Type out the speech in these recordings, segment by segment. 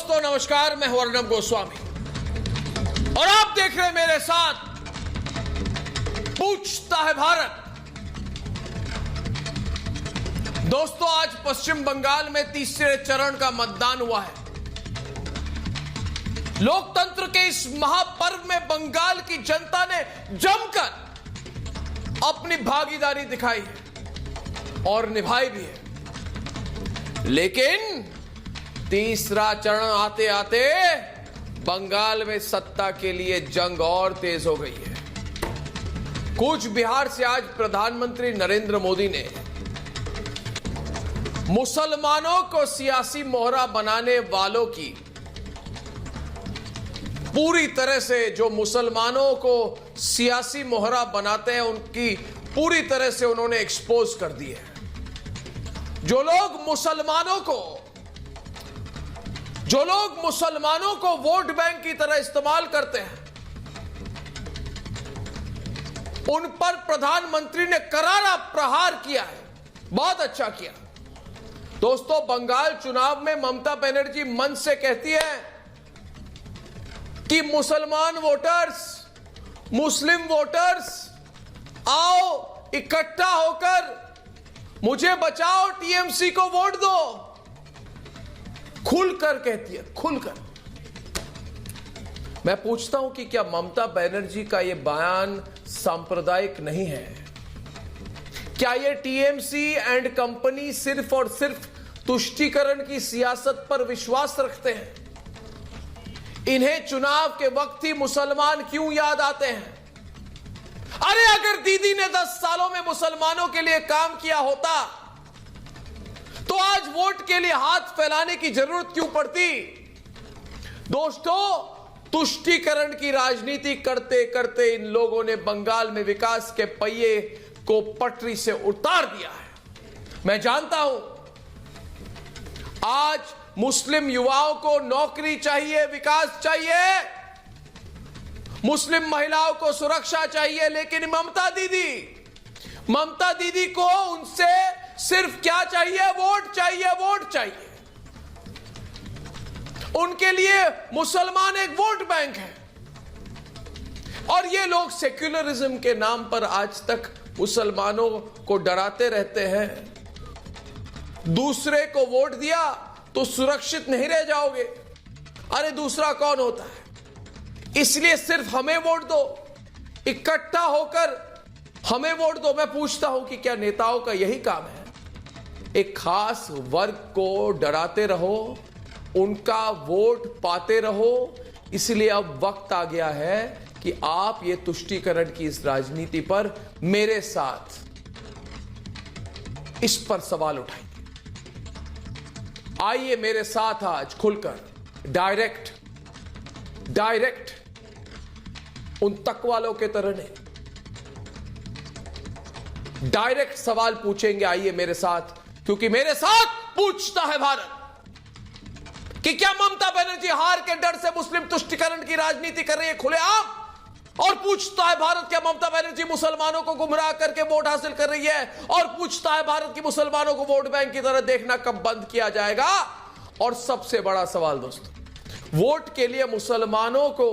दोस्तों नमस्कार, मैं हूं अर्नब गोस्वामी और आप देख रहे हैं मेरे साथ पूछता है भारत। दोस्तों, आज पश्चिम बंगाल में तीसरे चरण का मतदान हुआ है। लोकतंत्र के इस महापर्व में बंगाल की जनता ने जमकर अपनी भागीदारी दिखाई है और निभाई भी है, लेकिन तीसरा चरण आते आते बंगाल में सत्ता के लिए जंग और तेज हो गई है। कूच बिहार से आज प्रधानमंत्री नरेंद्र मोदी ने मुसलमानों को सियासी मोहरा बनाने वालों की पूरी तरह से, जो मुसलमानों को सियासी मोहरा बनाते हैं, उनकी पूरी तरह से उन्होंने एक्सपोज कर दी है। जो लोग मुसलमानों को वोट बैंक की तरह इस्तेमाल करते हैं, उन पर प्रधानमंत्री ने करारा प्रहार किया है। बहुत अच्छा किया। दोस्तों, बंगाल चुनाव में ममता बनर्जी मन से कहती है कि मुसलमान वोटर्स, मुस्लिम वोटर्स, आओ इकट्ठा होकर मुझे बचाओ, टीएमसी को वोट दो। खुलकर कहती है, खुलकर। मैं पूछता हूं कि क्या ममता बनर्जी का यह बयान सांप्रदायिक नहीं है? क्या यह टीएमसी एंड कंपनी सिर्फ और सिर्फ तुष्टीकरण की सियासत पर विश्वास रखते हैं? इन्हें चुनाव के वक्त ही मुसलमान क्यों याद आते हैं? अरे अगर दीदी ने 10 सालों में मुसलमानों के लिए काम किया होता तो आज वोट के लिए हाथ फैलाने की जरूरत क्यों पड़ती? दोस्तों, तुष्टीकरण की राजनीति करते करते इन लोगों ने बंगाल में विकास के पहिए को पटरी से उतार दिया है। मैं जानता हूं आज मुस्लिम युवाओं को नौकरी चाहिए, विकास चाहिए, मुस्लिम महिलाओं को सुरक्षा चाहिए, लेकिन ममता दीदी को उनसे सिर्फ क्या चाहिए? वोट चाहिए, वोट चाहिए। उनके लिए मुसलमान एक वोट बैंक है। और ये लोग सेक्युलरिज्म के नाम पर आज तक मुसलमानों को डराते रहते हैं। दूसरे को वोट दिया तो सुरक्षित नहीं रह जाओगे। अरे दूसरा कौन होता है? इसलिए सिर्फ हमें वोट दो, इकट्ठा होकर हमें वोट दो। मैं पूछता हूं कि क्या नेताओं का यही काम है? एक खास वर्ग को डराते रहो, उनका वोट पाते रहो। इसलिए अब वक्त आ गया है कि आप ये तुष्टीकरण की इस राजनीति पर मेरे साथ इस पर सवाल उठाइए। आइए मेरे साथ आज खुलकर डायरेक्ट उन तक वालों के तरह नहीं, डायरेक्ट सवाल पूछेंगे। आइए मेरे साथ, क्योंकि मेरे साथ पूछता है भारत कि क्या ममता बनर्जी हार के डर से मुस्लिम तुष्टीकरण की राजनीति कर रही है खुलेआम? और पूछता है भारत, क्या ममता बनर्जी मुसलमानों को गुमराह करके वोट हासिल कर रही है? और पूछता है भारत कि मुसलमानों को वोट बैंक की तरह देखना कब बंद किया जाएगा? और सबसे बड़ा सवाल दोस्तों, वोट के लिए मुसलमानों को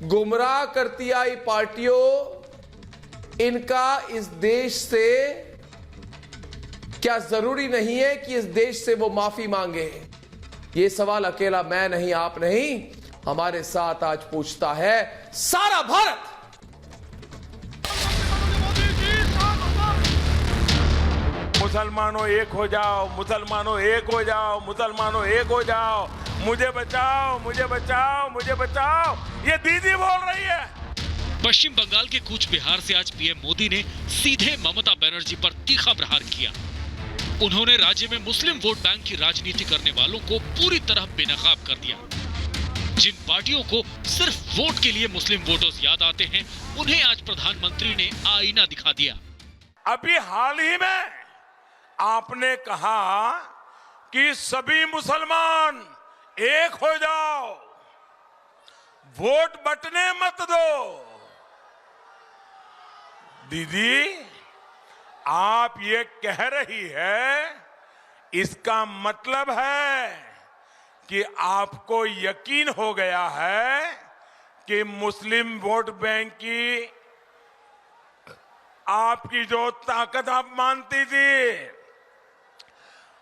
गुमराह करती आई पार्टियों, इनका इस देश से क्या जरूरी नहीं है कि इस देश से वो माफी मांगे? ये सवाल अकेला मैं नहीं, आप नहीं, हमारे साथ आज पूछता है सारा भारत। मुसलमानों एक हो जाओ, मुसलमानों एक हो जाओ, मुसलमानों एक हो जाओ, मुझे बचाओ, मुझे बचाओ, मुझे बचाओ, ये दीदी बोल रही है। पश्चिम बंगाल के कूच बिहार से आज पीएम मोदी ने सीधे ममता बनर्जी पर तीखा प्रहार किया। उन्होंने राज्य में मुस्लिम वोट बैंक की राजनीति करने वालों को पूरी तरह बेनकाब कर दिया। जिन पार्टियों को सिर्फ वोट के लिए मुस्लिम वोटर्स याद आते हैं, उन्हें आज प्रधानमंत्री ने आईना दिखा दिया। अभी हाल ही में आपने कहा कि सभी मुसलमान एक हो जाओ, वोट बंटने मत दो। दीदी, आप ये कह रही है, इसका मतलब है कि आपको यकीन हो गया है कि मुस्लिम वोट बैंक की आपकी जो ताकत आप मानती थी,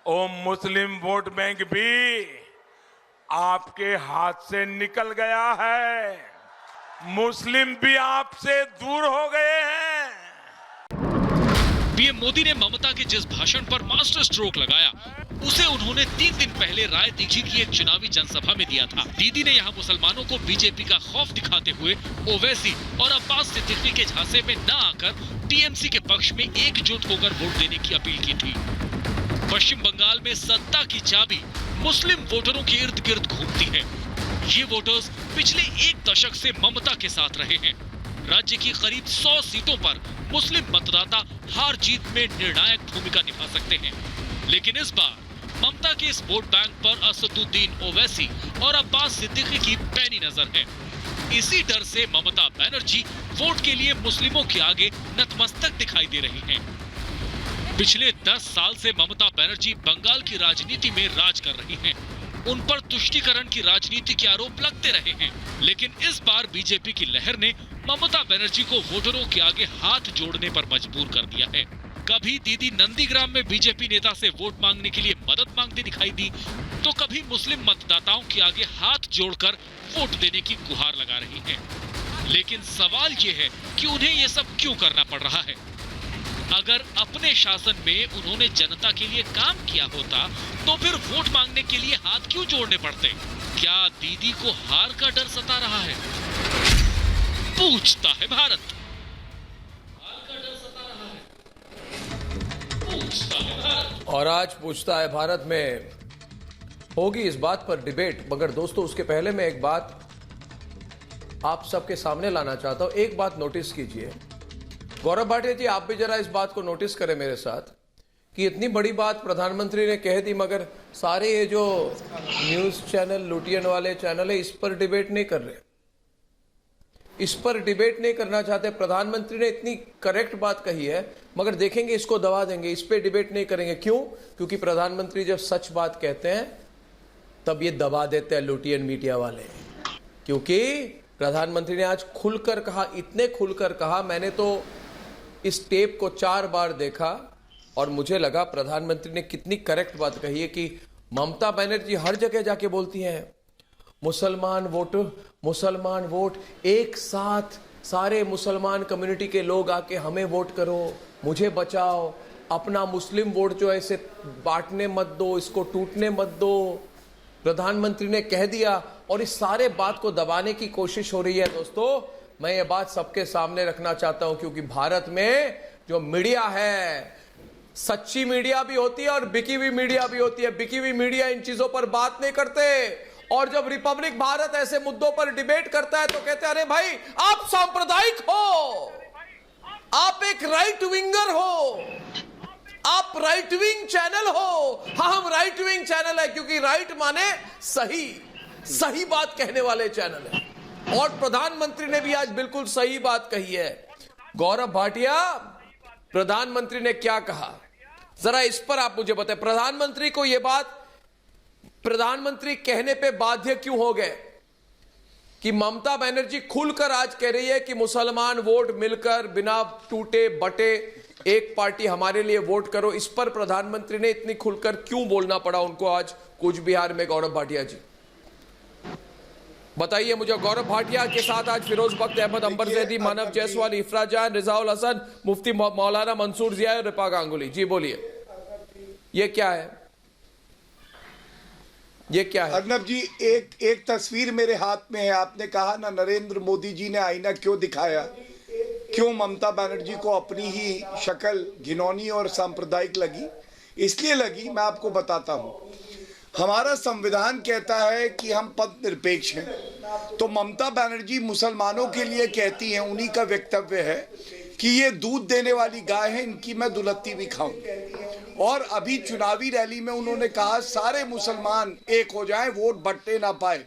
वो मुस्लिम वोट बैंक भी आपके हाथ से निकल गया है। मुस्लिम भी आपसे दूर हो गए हैं। पीएम मोदी ने ममता के जिस भाषण पर मास्टर स्ट्रोक लगाया, उसे उन्होंने 3 दिन पहले राय दीघी की एक चुनावी जनसभा में दिया था। दीदी ने यहाँ मुसलमानों को बीजेपी का खौफ दिखाते हुए ओवैसी और अब्बास सिद्दीकी के झांसे में न आकर टीएमसी के पक्ष में एकजुट होकर वोट देने की अपील की थी। पश्चिम बंगाल में सत्ता की चाबी मुस्लिम वोटरों के इर्द गिर्द घूमती है। ये वोटर्स पिछले 1 दशक से ममता के साथ रहे हैं। राज्य की करीब 100 सीटों पर मुस्लिम मतदाता हार जीत में निर्णायक भूमिका निभा सकते हैं, लेकिन इस बार ममता के इस वोट बैंक पर असदुद्दीन ओवैसी और अब्बास सिद्दीकी की पैनी नजर है। इसी डर से ममता बनर्जी वोट के लिए मुस्लिमों के आगे नतमस्तक दिखाई दे रही हैं। पिछले 10 साल से ममता बनर्जी बंगाल की राजनीति में राज कर रही हैं। उन पर तुष्टीकरण की राजनीति के आरोप लगते रहे हैं, लेकिन इस बार बीजेपी की लहर ने ममता बनर्जी को वोटरों के आगे हाथ जोड़ने पर मजबूर कर दिया है। कभी दीदी नंदीग्राम में बीजेपी नेता से वोट मांगने के लिए मदद मांगती दिखाई दी, तो कभी मुस्लिम मतदाताओं के आगे हाथ जोड़कर वोट देने की गुहार लगा रही हैं। लेकिन सवाल ये है कि उन्हें ये सब क्यों करना पड़ रहा है? अगर अपने शासन में उन्होंने जनता के लिए काम किया होता, तो फिर वोट मांगने के लिए हाथ क्यों जोड़ने पड़ते? क्या दीदी को हार का डर सता रहा है? पूछता है भारत। हार का डर सता रहा है? पूछता है भारत। और आज पूछता है भारत में होगी इस बात पर डिबेट। मगर दोस्तों, उसके पहले मैं एक बात आप सबके सामने लाना चाहता हूं। एक बात नोटिस कीजिए, गौरव भाटिया जी, आप भी जरा इस बात को नोटिस करें मेरे साथ कि इतनी बड़ी बात प्रधानमंत्री ने कह दी, मगर सारे ये जो न्यूज चैनल, लुटियन वाले चैनल है, इस पर डिबेट नहीं कर रहे, इस पर डिबेट नहीं करना चाहते। प्रधानमंत्री ने इतनी करेक्ट बात कही है, मगर देखेंगे इसको दबा देंगे, इस पे डिबेट नहीं करेंगे। क्यों? क्योंकि प्रधानमंत्री जब सच बात कहते हैं तब ये दबा देते हैं लुटियन मीडिया वाले। क्योंकि प्रधानमंत्री ने आज खुलकर कहा, इतने खुलकर कहा, मैंने तो इस टेप को 4 बार देखा और मुझे लगा प्रधानमंत्री ने कितनी करेक्ट बात कही है कि ममता बनर्जी हर जगह जाके बोलती हैं मुसलमान वोट, एक साथ सारे मुसलमान कम्युनिटी के लोग आके हमें वोट करो, मुझे बचाओ, अपना मुस्लिम वोट जो है इसे बांटने मत दो, इसको टूटने मत दो। प्रधानमंत्री ने कह दिया और इस सारे बात को दबाने की कोशिश हो रही है। दोस्तों, मैं ये बात सबके सामने रखना चाहता हूं, क्योंकि भारत में जो मीडिया है, सच्ची मीडिया भी होती है और बिकी हुई मीडिया भी होती है। बिकी हुई मीडिया इन चीजों पर बात नहीं करते, और जब रिपब्लिक भारत ऐसे मुद्दों पर डिबेट करता है तो कहते हैं अरे भाई आप सांप्रदायिक हो, आप एक राइट विंगर हो, आप राइट विंग चैनल हो। हाँ, हम राइट विंग चैनल है क्योंकि राइट माने सही बात कहने वाले चैनल है। और प्रधानमंत्री ने भी आज बिल्कुल सही बात कही है। गौरव भाटिया, प्रधानमंत्री ने क्या कहा, जरा इस पर आप मुझे बताएं। प्रधानमंत्री को यह बात, प्रधानमंत्री कहने पे बाध्य क्यों हो गए कि ममता बनर्जी खुलकर आज कह रही है कि मुसलमान वोट मिलकर बिना टूटे बटे एक पार्टी हमारे लिए वोट करो। इस पर प्रधानमंत्री ने इतनी खुलकर क्यों बोलना पड़ा उनको आज कूच बिहार में? गौरव भाटिया जी बताइए मुझे। गौरव भाटिया के साथ आज फिरोज बख्त अहमद, अंबर जैदी, मानव जायसवाल, इफरा जान, रिजाउल हसन, मुफ्ती मौलाना मंसूर जिया और रिपा गांगुली। जी बोलिए, ये क्या है? ये क्या है? अर्नब जी, एक तस्वीर मेरे हाथ में है। आपने कहा ना नरेंद्र मोदी जी ने आईना क्यों दिखाया, क्यों ममता बनर्जी को अपनी ही शक्ल घिनौनी और सांप्रदायिक लगी? इसलिए लगी, मैं आपको बताता हूं। हमारा संविधान कहता है कि हम पथ निरपेक्ष हैं, तो ममता बनर्जी मुसलमानों के लिए कहती हैं, उन्हीं का वक्तव्य है कि ये दूध देने वाली गाय है, इनकी मैं दुलत्ती भी खाऊं। और अभी चुनावी रैली में उन्होंने कहा सारे मुसलमान एक हो जाएं, वोट बंटने ना पाए।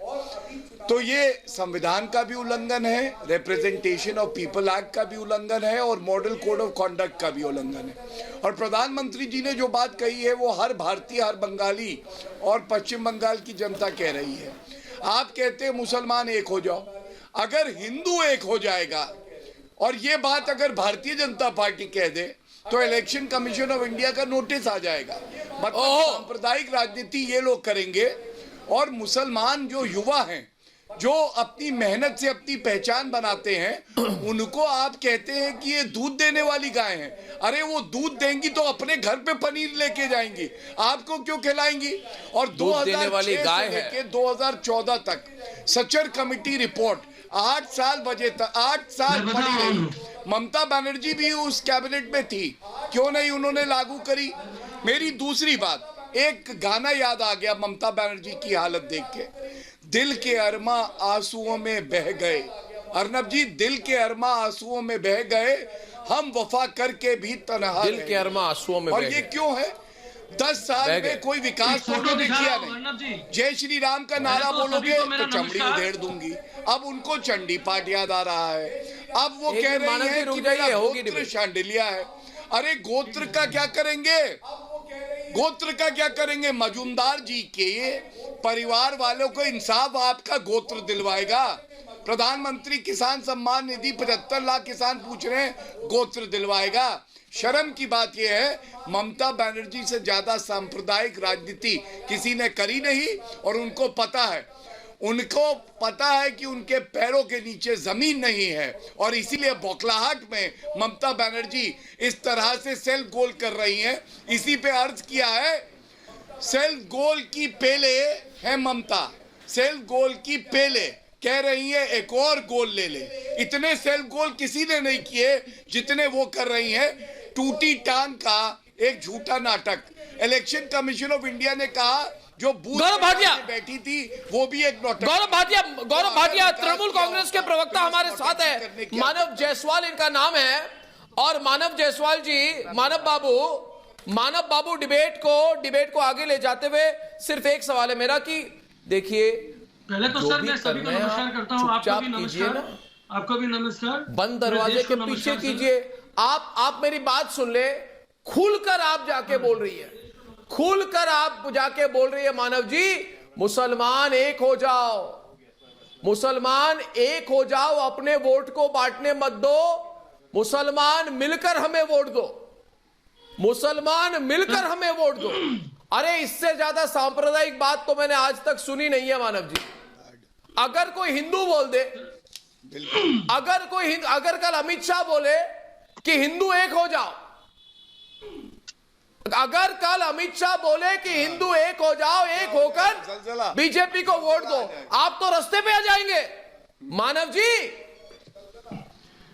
तो ये संविधान का भी उल्लंघन है, रिप्रेजेंटेशन ऑफ पीपल एक्ट का भी उल्लंघन है और मॉडल कोड ऑफ कॉन्डक्ट का भी उल्लंघन है। और प्रधानमंत्री जी ने जो बात कही है वो हर भारतीय, हर बंगाली और पश्चिम बंगाल की जनता कह रही है। आप कहते हैं मुसलमान एक हो जाओ, अगर हिंदू एक हो जाएगा और ये बात अगर भारतीय जनता पार्टी कह दे तो इलेक्शन कमीशन ऑफ इंडिया का नोटिस आ जाएगा। मतलब सांप्रदायिक राजनीति ये लोग करेंगे और मुसलमान जो युवा हैं, जो अपनी मेहनत से अपनी पहचान बनाते हैं, उनको आप कहते हैं कि ये दूध देने वाली गाय हैं। अरे वो दूध देंगी तो अपने घर पे पनीर लेके जाएंगी, आपको क्यों खिलाएंगी? और 2006 से लेके 2014 तक सचर कमेटी रिपोर्ट 8 साल पड़ी रही। ममता बनर्जी भी उस कैबिनेट में थी, क्यों नहीं उन्होंने लागू करी? मेरी दूसरी बात, एक गाना याद आ गया ममता बनर्जी की हालत देख के, दिल के अरमा आंसुओं में बह गए। अर्नब जी, दिल के अरमा आंसुओं में बह गए, हम वफा करके भी तन्हा दिल के अरमा आंसुओं में, और ये क्यों है? 10 साल में कोई विकास तो उन्होंने किया नहीं। जय श्री राम का नारा बोलोगे तो चमड़ी उधेड़ दूंगी। अब उनको चंडी पाठ याद आ रहा है। अब वो कह रहे हैं कि मेरा गोत्र शांडिलिया है। अरे गोत्र का क्या करेंगे? गोत्र का क्या करेंगे? मजूमदार जी के परिवार वालों को इंसाफ आपका गोत्र दिलवाएगा। प्रधानमंत्री किसान सम्मान निधि 75 लाख किसान पूछ रहे हैं, गोत्र दिलवाएगा। शर्म की बात यह है, ममता बनर्जी से ज्यादा सांप्रदायिक राजनीति किसी ने करी नहीं और उनको पता है कि उनके पैरों के नीचे जमीन नहीं है और इसीलिए बौखलाहट में ममता बनर्जी इस तरह से सेल्फ गोल कर रही हैं। इसी पे अर्ज किया है, सेल्फ गोल की पेले है ममता, सेल्फ गोल की पेले कह रही है एक और गोल ले ले। इतने सेल्फ गोल किसी ने नहीं किए जितने वो कर रही हैं। टूटी टांग का एक झूठा नाटक। इलेक्शन कमीशन ऑफ इंडिया ने कहा जो बूथ में बैठी थी वो भी एक नाटक। गौरव भाटिया तृणमूल कांग्रेस के प्रवक्ता हमारे साथ है, मानव जायसवाल इनका नाम है। और मानव जायसवाल जी, मानव बाबू डिबेट को आगे ले जाते हुए सिर्फ एक सवाल है मेरा कि देखिए, पहले तो सर मैं सभी को नमस्कार करता हूं, आपको भी नमस्कार, आपको भी नमस्कार। बंद दरवाजे के पीछे कीजिए। आप मेरी बात सुन ले, खुलकर आप जाके बोल रही है, खुलकर आप जाके बोल रही है मानव जी, मुसलमान एक हो जाओ, मुसलमान एक हो जाओ, अपने वोट को बांटने मत दो, मुसलमान मिलकर हमें वोट दो, मुसलमान मिलकर हमें वोट दो। अरे इससे ज्यादा सांप्रदायिक बात तो मैंने आज तक सुनी नहीं है मानव जी। अगर कोई हिंदू बोल दे, अगर कल अमित शाह बोले कि हिंदू एक हो जाओ, अगर कल अमित शाह बोले कि हिंदू एक हो जाओ, एक होकर बीजेपी को वोट दो, आप तो रास्ते पे आ जाएंगे मानव जी।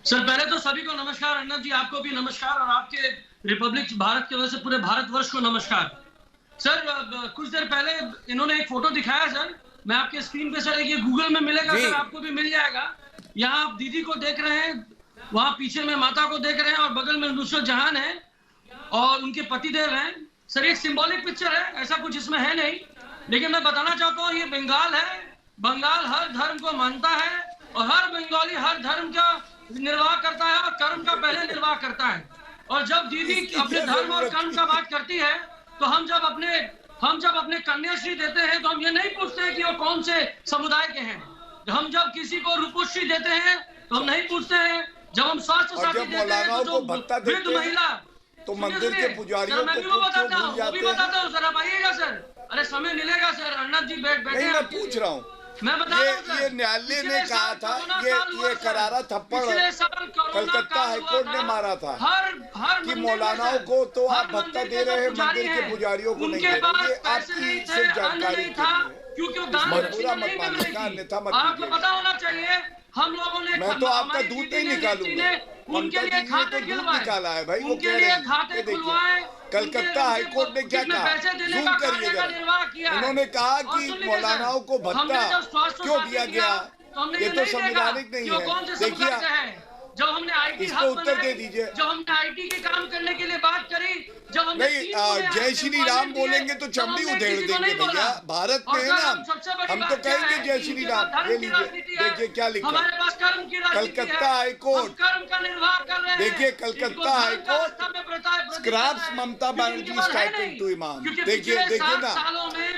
सर पहले तो सभी को नमस्कार, अर्नब जी आपको भी नमस्कार और आपके रिपब्लिक भारत की वजह से पूरे भारतवर्ष को नमस्कार। सर कुछ देर पहले इन्होंने एक फोटो दिखाया सर, मैं आपके स्क्रीन पे सर, ये गूगल में मिलेगा सर, आपको भी मिल जाएगा। यहाँ आप दीदी को देख रहे हैं, वहां पीछे में माता को देख रहे हैं और बगल में नुसरत जहान है और उनके पति देव हैं। सर एक सिंबॉलिक पिक्चर है, ऐसा कुछ इसमें है नहीं, लेकिन मैं बताना चाहता हूँ ये बंगाल है। बंगाल हर धर्म को मानता है और हर बंगाली हर धर्म का निर्वाह करता है और कर्म का पहले निर्वाह करता है। और जब दीदी अपने धर्म और कर्म का बात करती है तो हम जब अपने कन्याश्री देते हैं तो हम ये नहीं पूछते हैं कि वो कौन से समुदाय के हैं। हम जब किसी को रूपोश्री देते हैं तो हम नहीं पूछते हैं, जब हम स्वास्थ्य साथी देते हैं तो वृद्ध महिला, तो मंदिर के पुजारियों मैं भी वो बताता हूँ सर, आप आइएगा सर। अरे समय मिलेगा सर, अर्नब जी बैठे मैं पूछ रहा हूँ, मैं बता रहा हूं सर, ये न्यायालय ने कहा था, ये करारा थप्पड़ कलकत्ता हाईकोर्ट ने मारा था कि मौलानाओं को तो आप भत्ता दे रहे हैं, मंदिर के पुजारियों को नहीं दे रहे। ये आपकी सिर्फ जानकारी क्योंकि पूरा मत मानिएगा, अन्यथा मत। आपको पता होना चाहिए हम लोगों ने, मैं तो आपका दूध नहीं निकालूंगा, उनके लिए खाते निकाला है भाई, वो कह रहे हैं। देखिए कलकत्ता हाईकोर्ट ने क्या कहा, जूम करिएगा, उन्होंने कहा कि मौलानाओं को भत्ता क्यों दिया गया, ये तो संवैधानिक नहीं है। देखिए जब हमने आईटी इसको उत्तर दे दीजिए। जब हमने आईटी के काम करने के लिए बात करी, जब हमने नहीं, जय श्री राम बोलेंगे तो चमड़ी उधेड़ देंगे भैया। भारत में है ना, हम तो कहेंगे जय श्री राम। ये लीजिए, देखिए क्या लिखा हमारे पास कर्म की राजनीति है। कलकत्ता हाईकोर्ट, कर्म का निर्वाह कर रहे हैं। देखिए Calcutta high court scraps Mamata Banerjee stipend to imam. देखिए ना,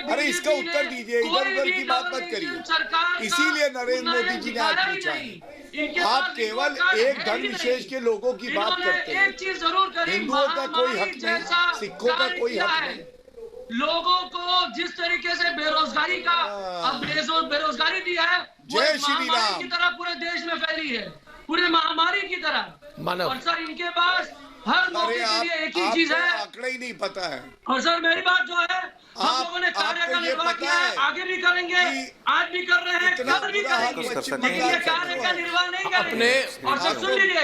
अरे इसका उत्तर दीजिए, इधर उधर की बात मत करिए। इसीलिए नरेंद्र मोदी जी ने आज पूछा है। आप केवल एक धर्म विशेष के लोगों की बात करते हैं। एक चीज जरूर करी, हिंदुओं का कोई हक नहीं, सिखों का कोई हक नहीं। लोगों को जिस तरीके से बेरोजगारी का अब बेरोजगारी दी है, जय श्री राम की तरह पूरे देश में फैली है, पूरे महामारी की तरह। मानव। और सर इनके पास हर मौके के लिए एक ही चीज है, आंकड़ा ही नहीं पता है। और सर मेरी बात जो है, हम लोगों ने कार्य का निर्वाह किया है, आगे भी करेंगे, आज भी कर रहे हैं, कल भी करेंगे, लेकिन ये कार्य का निर्वाह नहीं करेंगे। और सर सुन लीजिए,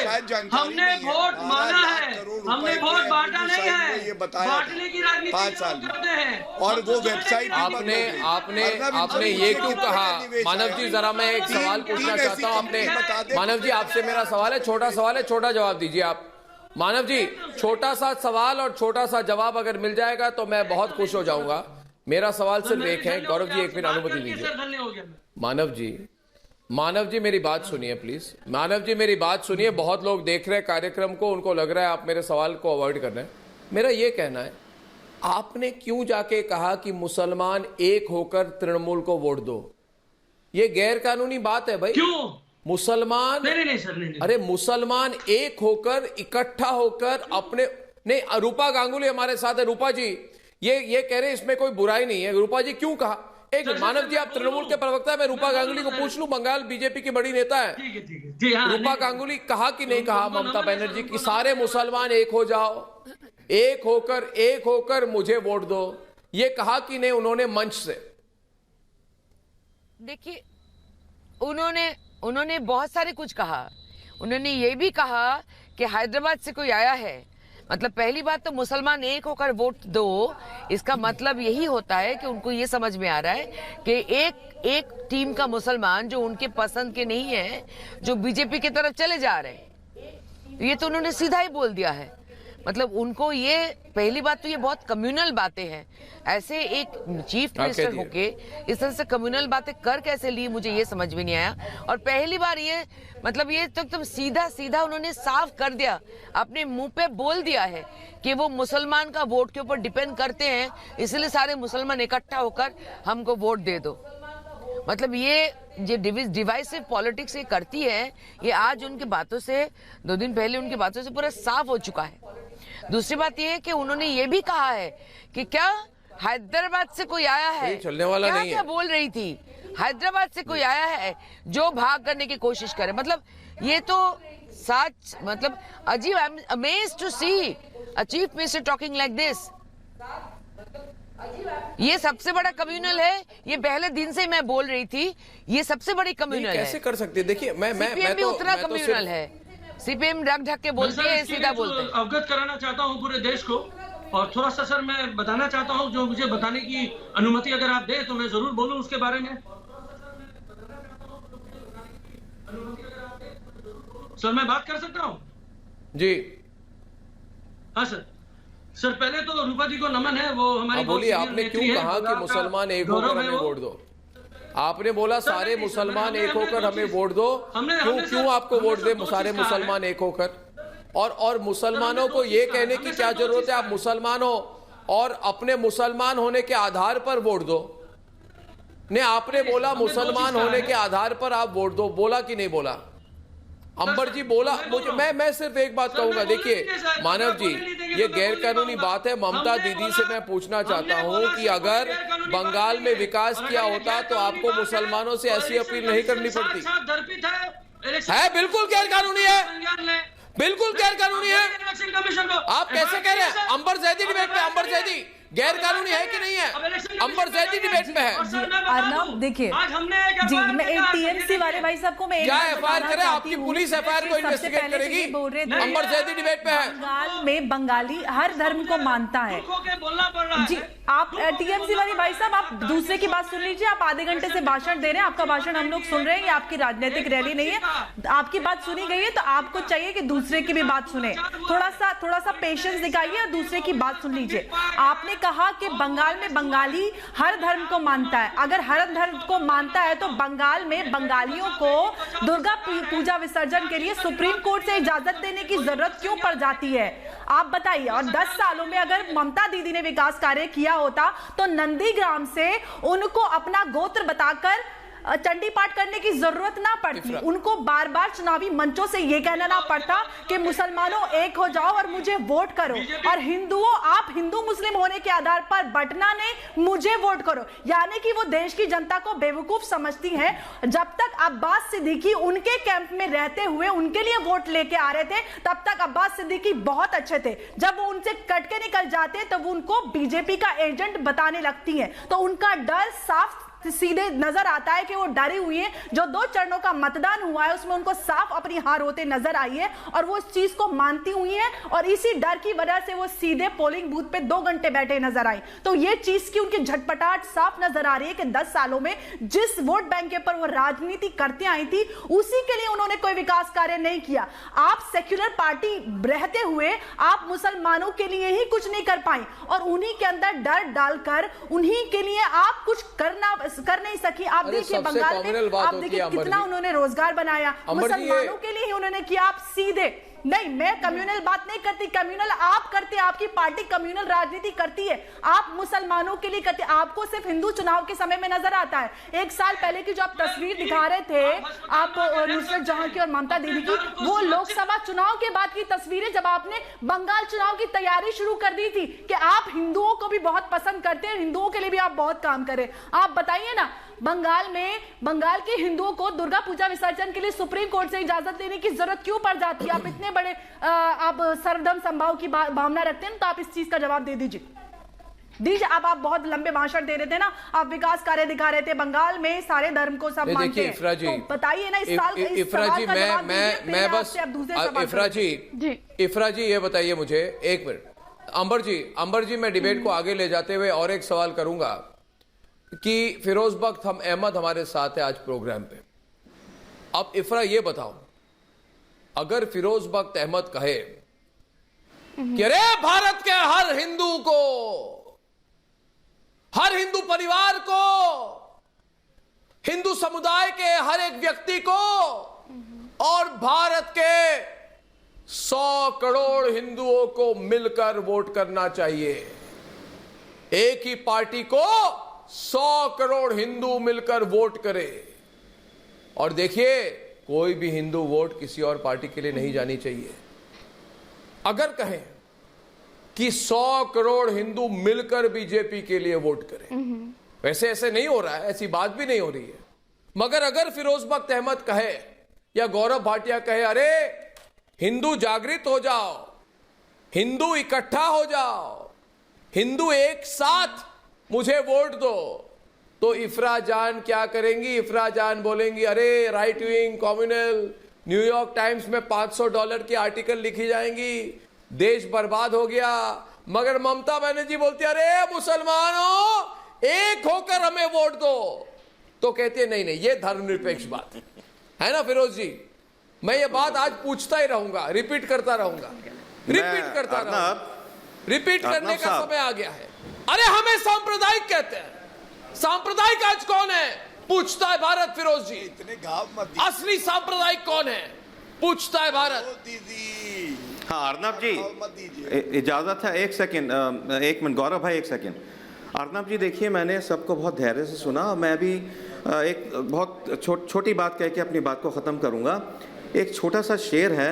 हमने वोट मांगा है, हमने वोट बांटा नहीं है, बांटने की राजनीति करते हैं। और वो वेबसाइट आपने ये क्यों कहा? मानव जी जरा मैं एक सवाल पूछना चाहता हूँ। आपने मानव जी, आपसे मेरा सवाल है, छोटा सवाल है, छोटा जवाब दीजिए आप। मानव जी, छोटा सा सवाल और छोटा सा जवाब अगर मिल जाएगा तो मैं बहुत खुश हो जाऊंगा। मेरा सवाल सिर्फ एक है। गौरव जी एक मिनट अनुमति दीजिए। मानव जी मेरी बात सुनिए प्लीज। मानव जी मेरी बात सुनिए। बहुत लोग देख रहे हैं कार्यक्रम को, उनको लग रहा है आप मेरे सवाल को अवॉइड कर रहे हैं। मेरा ये कहना है, आपने क्यों जाके कहा कि मुसलमान एक होकर तृणमूल को वोट दो? ये गैर कानूनी बात है भाई। क्यों? मुसलमान नहीं सर, नहीं। अरे मुसलमान एक होकर इकट्ठा होकर अपने नहीं। रूपा गांगुली हमारे साथ है। रूपा जी ये कह रहे हैं इसमें कोई बुराई नहीं है। रूपा जी क्यों कहा? एक मानव जी आप तृणमूल के प्रवक्ता है, मैं रूपा गांगुली को पूछ लूं, बंगाल बीजेपी की बड़ी नेता है। ठीक है। रूपा गांगुली कहा कि नहीं कहा ममता बनर्जी की सारे मुसलमान एक हो जाओ, एक होकर मुझे वोट दो, ये कहा कि नहीं उन्होंने मंच से? देखिए, उन्होंने बहुत सारे कुछ कहा। उन्होंने ये भी कहा कि हैदराबाद से कोई आया है। मतलब पहली बात तो मुसलमान एक होकर वोट दो, इसका मतलब यही होता है कि उनको ये समझ में आ रहा है कि एक टीम का मुसलमान जो उनके पसंद के नहीं है, जो बीजेपी की तरफ चले जा रहे हैं। ये तो उन्होंने सीधा ही बोल दिया है। मतलब उनको ये पहली बात तो ये बहुत कम्युनल बातें हैं। ऐसे एक चीफ मिनिस्टर होके इस तरह से कम्युनल बातें कर कैसे ली, मुझे ये समझ में नहीं आया। और पहली बार ये मतलब ये तो एकदम सीधा उन्होंने साफ कर दिया, अपने मुंह पे बोल दिया है कि वो मुसलमान का वोट के ऊपर डिपेंड करते हैं, इसलिए सारे मुसलमान इकट्ठा होकर हमको वोट दे दो। मतलब ये डिवाइसिव पॉलिटिक्स ये करती है, ये आज उनकी बातों से 2 दिन पहले उनकी बातों से पूरा साफ हो चुका है। दूसरी बात ये है कि उन्होंने ये भी कहा है कि क्या हैदराबाद से कोई आया है, चलने वाला नहीं है। क्या बोल रही थी, हैदराबाद से कोई आया है जो भाग करने की कोशिश करे। मतलब ये तो सच, मतलब अजीब। I am amazed to see a chief minister talking like this. ये सबसे बड़ा कम्युनल है, ये पहले दिन से मैं बोल रही थी, ये सबसे बड़ी कम्युनल है। कैसे कर सकते? देखिए मैं भी उतना कम्युनल है। सीपीएम रख ढक के बोलती है, सीधा बोलते हैं। अवगत कराना चाहता हूं पूरे देश को, और थोड़ा सा सर मैं बताना चाहता हूं, जो मुझे बताने की अनुमति अगर आप दें तो मैं जरूर बोलूं उसके बारे में। सर मैं बात कर सकता हूं? जी हाँ सर पहले तो रूपा जी को नमन है, वो हमारी बोलिए। आपने क्यों कहा कि मुसलमान एक होकर हमें वोट दो? आपने बोला सारे मुसलमान एक होकर हमें वोट दो। क्यों आपको वोट दे सारे मुसलमान एक होकर? और मुसलमानों को ये कहने की क्या जरूरत है आप मुसलमान हो और अपने मुसलमान होने के आधार पर वोट दो? ने आपने बोला मुसलमान होने के आधार पर आप वोट दो, बोला कि नहीं बोला? अंबर जी बोला। मुझे मैं सिर्फ एक बात कहूंगा, देखिए मानव जी ये गैर कानूनी बात है। ममता दीदी से मैं पूछना चाहता हूं कि अगर बंगाल में विकास किया होता तो आपको मुसलमानों से ऐसी अपील नहीं करनी पड़ती है? बिल्कुल गैर कानूनी है, बिल्कुल गैर कानूनी है। आप कैसे कह रहे हैं? अंबर जैदी डिबेट पे, अंबर जैदी गैर कानूनी है कि नहीं है? अंबर जैदी डिबेट में है। अर्नब देखिए जी, मैं एक टीएमसी वाले भाई साहब को मैं क्या एफआईआर करे? आपकी पुलिस एफआईआर को इन्वेस्टिगेट करेगी? अंबर जैदी डिबेट पे है। बंगाल में बंगाली हर धर्म को मानता है बोलना पड़ रहा है। आप टीएमसी वाले भाई साहब, आप दूसरे की बात सुन लीजिए। आप आधे घंटे से भाषण दे रहे हैं, आपका भाषण हम लोग सुन रहे हैं, ये आपकी राजनीतिक रैली नहीं है। आपकी बात सुनी गई है तो आपको चाहिए कि दूसरे की भी बात सुने। थोड़ा सा पेशेंस दिखाइए और दूसरे की बात सुन लीजिए। आपने कहा कि बंगाल में बंगाली हर धर्म को मानता है। अगर हर धर्म को मानता है तो बंगाल में बंगालियों को दुर्गा पूजा विसर्जन के लिए सुप्रीम कोर्ट से इजाजत देने की जरूरत क्यों पड़ जाती है, आप बताइए। और 10 सालों में अगर ममता दीदी ने विकास कार्य किया होता तो नंदीग्राम से उनको अपना गोत्र बताकर चंडी पाठ करने की जरूरत ना पड़ती। उनको बार बार चुनावी मंचों से यह कहना ना पड़ता कि मुसलमानों एक हो जाओ और मुझे वोट करो, और हिंदुओं आप हिंदू मुस्लिम होने के आधार पर बंटना नहीं, मुझे वोट करो। यानी कि वो देश की जनता को बेवकूफ समझती हैं। जब तक अब्बास सिद्दीकी उनके कैंप में रहते हुए उनके लिए वोट लेके आ रहे थे, तब तक अब्बास सिद्दीकी बहुत अच्छे थे। जब वो उनसे कट के निकल जाते तब वो उनको बीजेपी का एजेंट बताने लगती है, तो उनका डर साफ सीधे नजर आता है कि वो डरी हुई है। जो 2 चरणों का मतदान हुआ है उसमें उनको साफ अपनी हार होते नजर आई है और वो इस चीज को मानती हुई है, और इसी डर की वजह से वो सीधे पोलिंग बूथ पे 2 घंटे बैठे नजर आई। तो ये चीज की उनकी झटपटाहट साफ नजर आ रही है कि 10 सालों में जिस वोट बैंक के पर वो राजनीति करते आई थी उसी के लिए उन्होंने कोई विकास कार्य नहीं किया। आप सेक्युलर पार्टी रहते हुए आप मुसलमानों के लिए ही कुछ नहीं कर पाई, और उन्हीं के अंदर डर डालकर उन्हीं के लिए आप कुछ कर नहीं सकी। आप देखिए बंगाल में आप देखिए कितना उन्होंने रोजगार बनाया, मुसलमानों के लिए ही उन्होंने किया। आप सीधे नहीं, मैं कम्युनल बात नहीं करती, कम्युनल आप करते, आपकी पार्टी कम्युनल राजनीति करती है, आप मुसलमानों के लिए करते। आपको सिर्फ हिंदू चुनाव के समय में नजर आता है। 1 साल पहले की जो आप तस्वीर दिखा रहे थे आप नुसरत जहां की और ममता दीदी की, वो लोकसभा चुनाव के बाद की तस्वीरें जब आपने बंगाल चुनाव की तैयारी शुरू कर दी थी कि आप हिंदुओं को भी बहुत पसंद करते हैं, हिंदुओं के लिए भी आप बहुत काम करें। आप बताइए ना, बंगाल के हिंदुओं को दुर्गा पूजा विसर्जन के लिए सुप्रीम कोर्ट से इजाजत देने की जरूरत क्यों पड़ जाती है? आप इतने बड़े आप सर्वधर्म संभाव की भावना रखते हैं, तो आप इस चीज का जवाब दे दीजिए। आप बहुत लंबे भाषण दे रहे थे ना, आप विकास कार्य दिखा रहे थे, बंगाल में सारे धर्म को सब मानते हैं। तो बताइए ना, इस सवाल इफ्रा जी ये बताइए मुझे, 1 मिनट। अंबर जी मैं डिबेट को आगे ले जाते हुए और एक सवाल करूंगा कि फिरोज बख्त हम अहमद हमारे साथ है आज प्रोग्राम पे। अब इफ्रा ये बताओ, अगर फिरोज बख्त अहमद कहे कि अरे भारत के हर हिंदू को, हर हिंदू परिवार को, हिंदू समुदाय के हर एक व्यक्ति को और भारत के 100 करोड़ हिंदुओं को मिलकर वोट करना चाहिए, एक ही पार्टी को 100 करोड़ हिंदू मिलकर वोट करे, और देखिए कोई भी हिंदू वोट किसी और पार्टी के लिए नहीं जानी चाहिए। अगर कहें कि 100 करोड़ हिंदू मिलकर बीजेपी के लिए वोट करें, वैसे ऐसे नहीं हो रहा है, ऐसी बात भी नहीं हो रही है, मगर अगर फिरोज बख्त अहमद कहे या गौरव भाटिया कहे अरे हिंदू जागृत हो जाओ, हिंदू इकट्ठा हो जाओ, हिंदू एक साथ मुझे वोट दो, तो इफ्रा जान क्या करेंगी? इफ्रा जान बोलेंगी अरे right wing communal, New York times में $500 की आर्टिकल लिखी जाएंगी, देश बर्बाद हो गया। मगर ममता बनर्जी बोलती है अरे मुसलमानों एक होकर हमें वोट दो, तो कहते हैं नहीं नहीं ये धर्मनिरपेक्ष बात है ना फिरोज जी। मैं ये बात आज पूछता ही रहूंगा, रिपीट करता रहूंगा, रिपीट करता रहूंगा, रिपीट करने का समय आ गया है। अरे हमें सांप्रदायिक कहते हैं, सांप्रदायिक आज कौन है पूछता है भारत। फिरोज जी इतने घाव मत दीजिए। असली सांप्रदायिक कौन है पूछता है भारत। दीदी हाँ अर्नब जी इजाजत है 1 सेकेंड, 1 मिनट गौरव भाई 1 सेकेंड। अर्नब जी देखिए मैंने सबको बहुत धैर्य से सुना, मैं भी एक बहुत छोटी बात कह के अपनी बात को ख़त्म करूँगा। एक छोटा सा शेर है,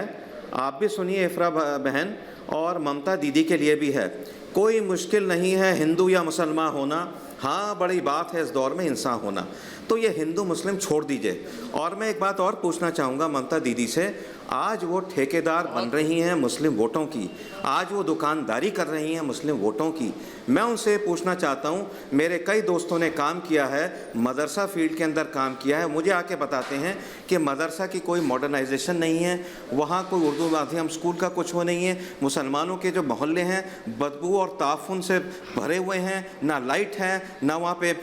आप भी सुनिए इफ्रा बहन, और ममता दीदी के लिए भी है। कोई मुश्किल नहीं है हिंदू या मुसलमान होना, हाँ बड़ी बात है इस दौर में इंसान होना। तो ये हिंदू मुस्लिम छोड़ दीजिए। और मैं एक बात और पूछना चाहूँगा ममता दीदी से, आज वो ठेकेदार बन रही हैं मुस्लिम वोटों की, आज वो दुकानदारी कर रही हैं मुस्लिम वोटों की। मैं उनसे पूछना चाहता हूँ, मेरे कई दोस्तों ने काम किया है, मदरसा फील्ड के अंदर काम किया है, मुझे आके बताते हैं कि मदरसा की कोई मॉडर्नाइजेशन नहीं है, वहाँ कोई उर्दू माध्यम स्कूल का कुछ वो नहीं है, मुसलमानों के जो मोहल्ले हैं बदबू और ताफुन से भरे हुए हैं, ना लाइट है, ना वहाँ पे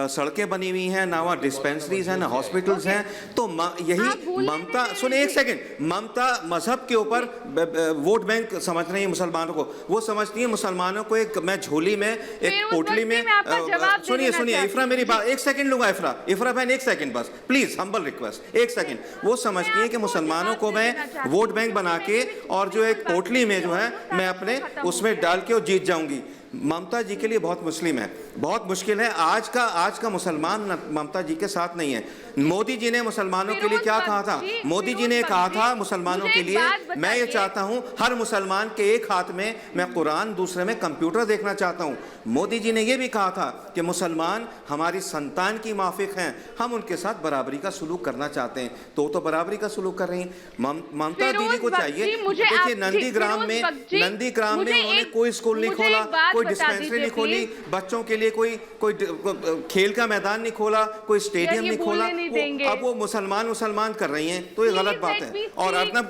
सड़कें बनी हुई हैं, ना वहाँ डिस्पेंसरीज हैं, ना हॉस्पिटल्स हैं। तो यही ममता, सुनिए एक सेकेंड, ममता मजहब के ऊपर वोट बैंक समझ रही है मुसलमानों को, वो समझती है मुसलमानों को एक मैं झोली में एक पोटली में। सुनिए इफ्रा, मेरी बात एक सेकंड लूंगा। इफ्रा बहन एक सेकंड बस प्लीज, हम्बल रिक्वेस्ट, एक सेकंड। वो समझती है कि मुसलमानों को मैं वोट बैंक बना के और जो एक पोटली में जो है मैं अपने उसमें डाल के और जीत जाऊंगी। ममता जी के लिए बहुत बहुत मुश्किल है। आज का मुसलमान ममता जी के साथ नहीं है। मोदी जी ने मुसलमानों के लिए क्या कहा था? मोदी जी ने कहा था मुसलमानों के लिए, मैं ये चाहता हूं हर मुसलमान के एक हाथ में मैं कुरान, दूसरे में कंप्यूटर देखना चाहता हूं। मोदी जी ने यह भी कहा था कि मुसलमान हमारी संतान की माफिक हैं, हम उनके साथ बराबरी का सलूक करना चाहते हैं। तो बराबरी का सलूक कर रही हैं। ममता दीदी को चाहिए, देखिए नंदीग्राम में उन्होंने कोई स्कूल नहीं खोला, कोई डिस्पेंसरी नहीं खोली, बच्चों के लिए कोई खेल का मैदान नहीं खोला, कोई स्टेडियम नहीं खोला। अब वो मुसलमान कर रही हैं, तो ये गलत बात है। और अर्नब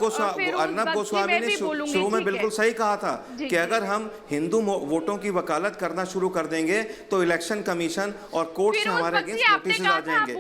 गोस्वामी ने शुरू में बिल्कुल सही कहा था कि अगर हम हिंदू वोटों की वकालत करना शुरू कर देंगे तो इलेक्शन कमीशन और कोर्ट से हमारे अगेंस्ट नोटिस आ जाएंगे।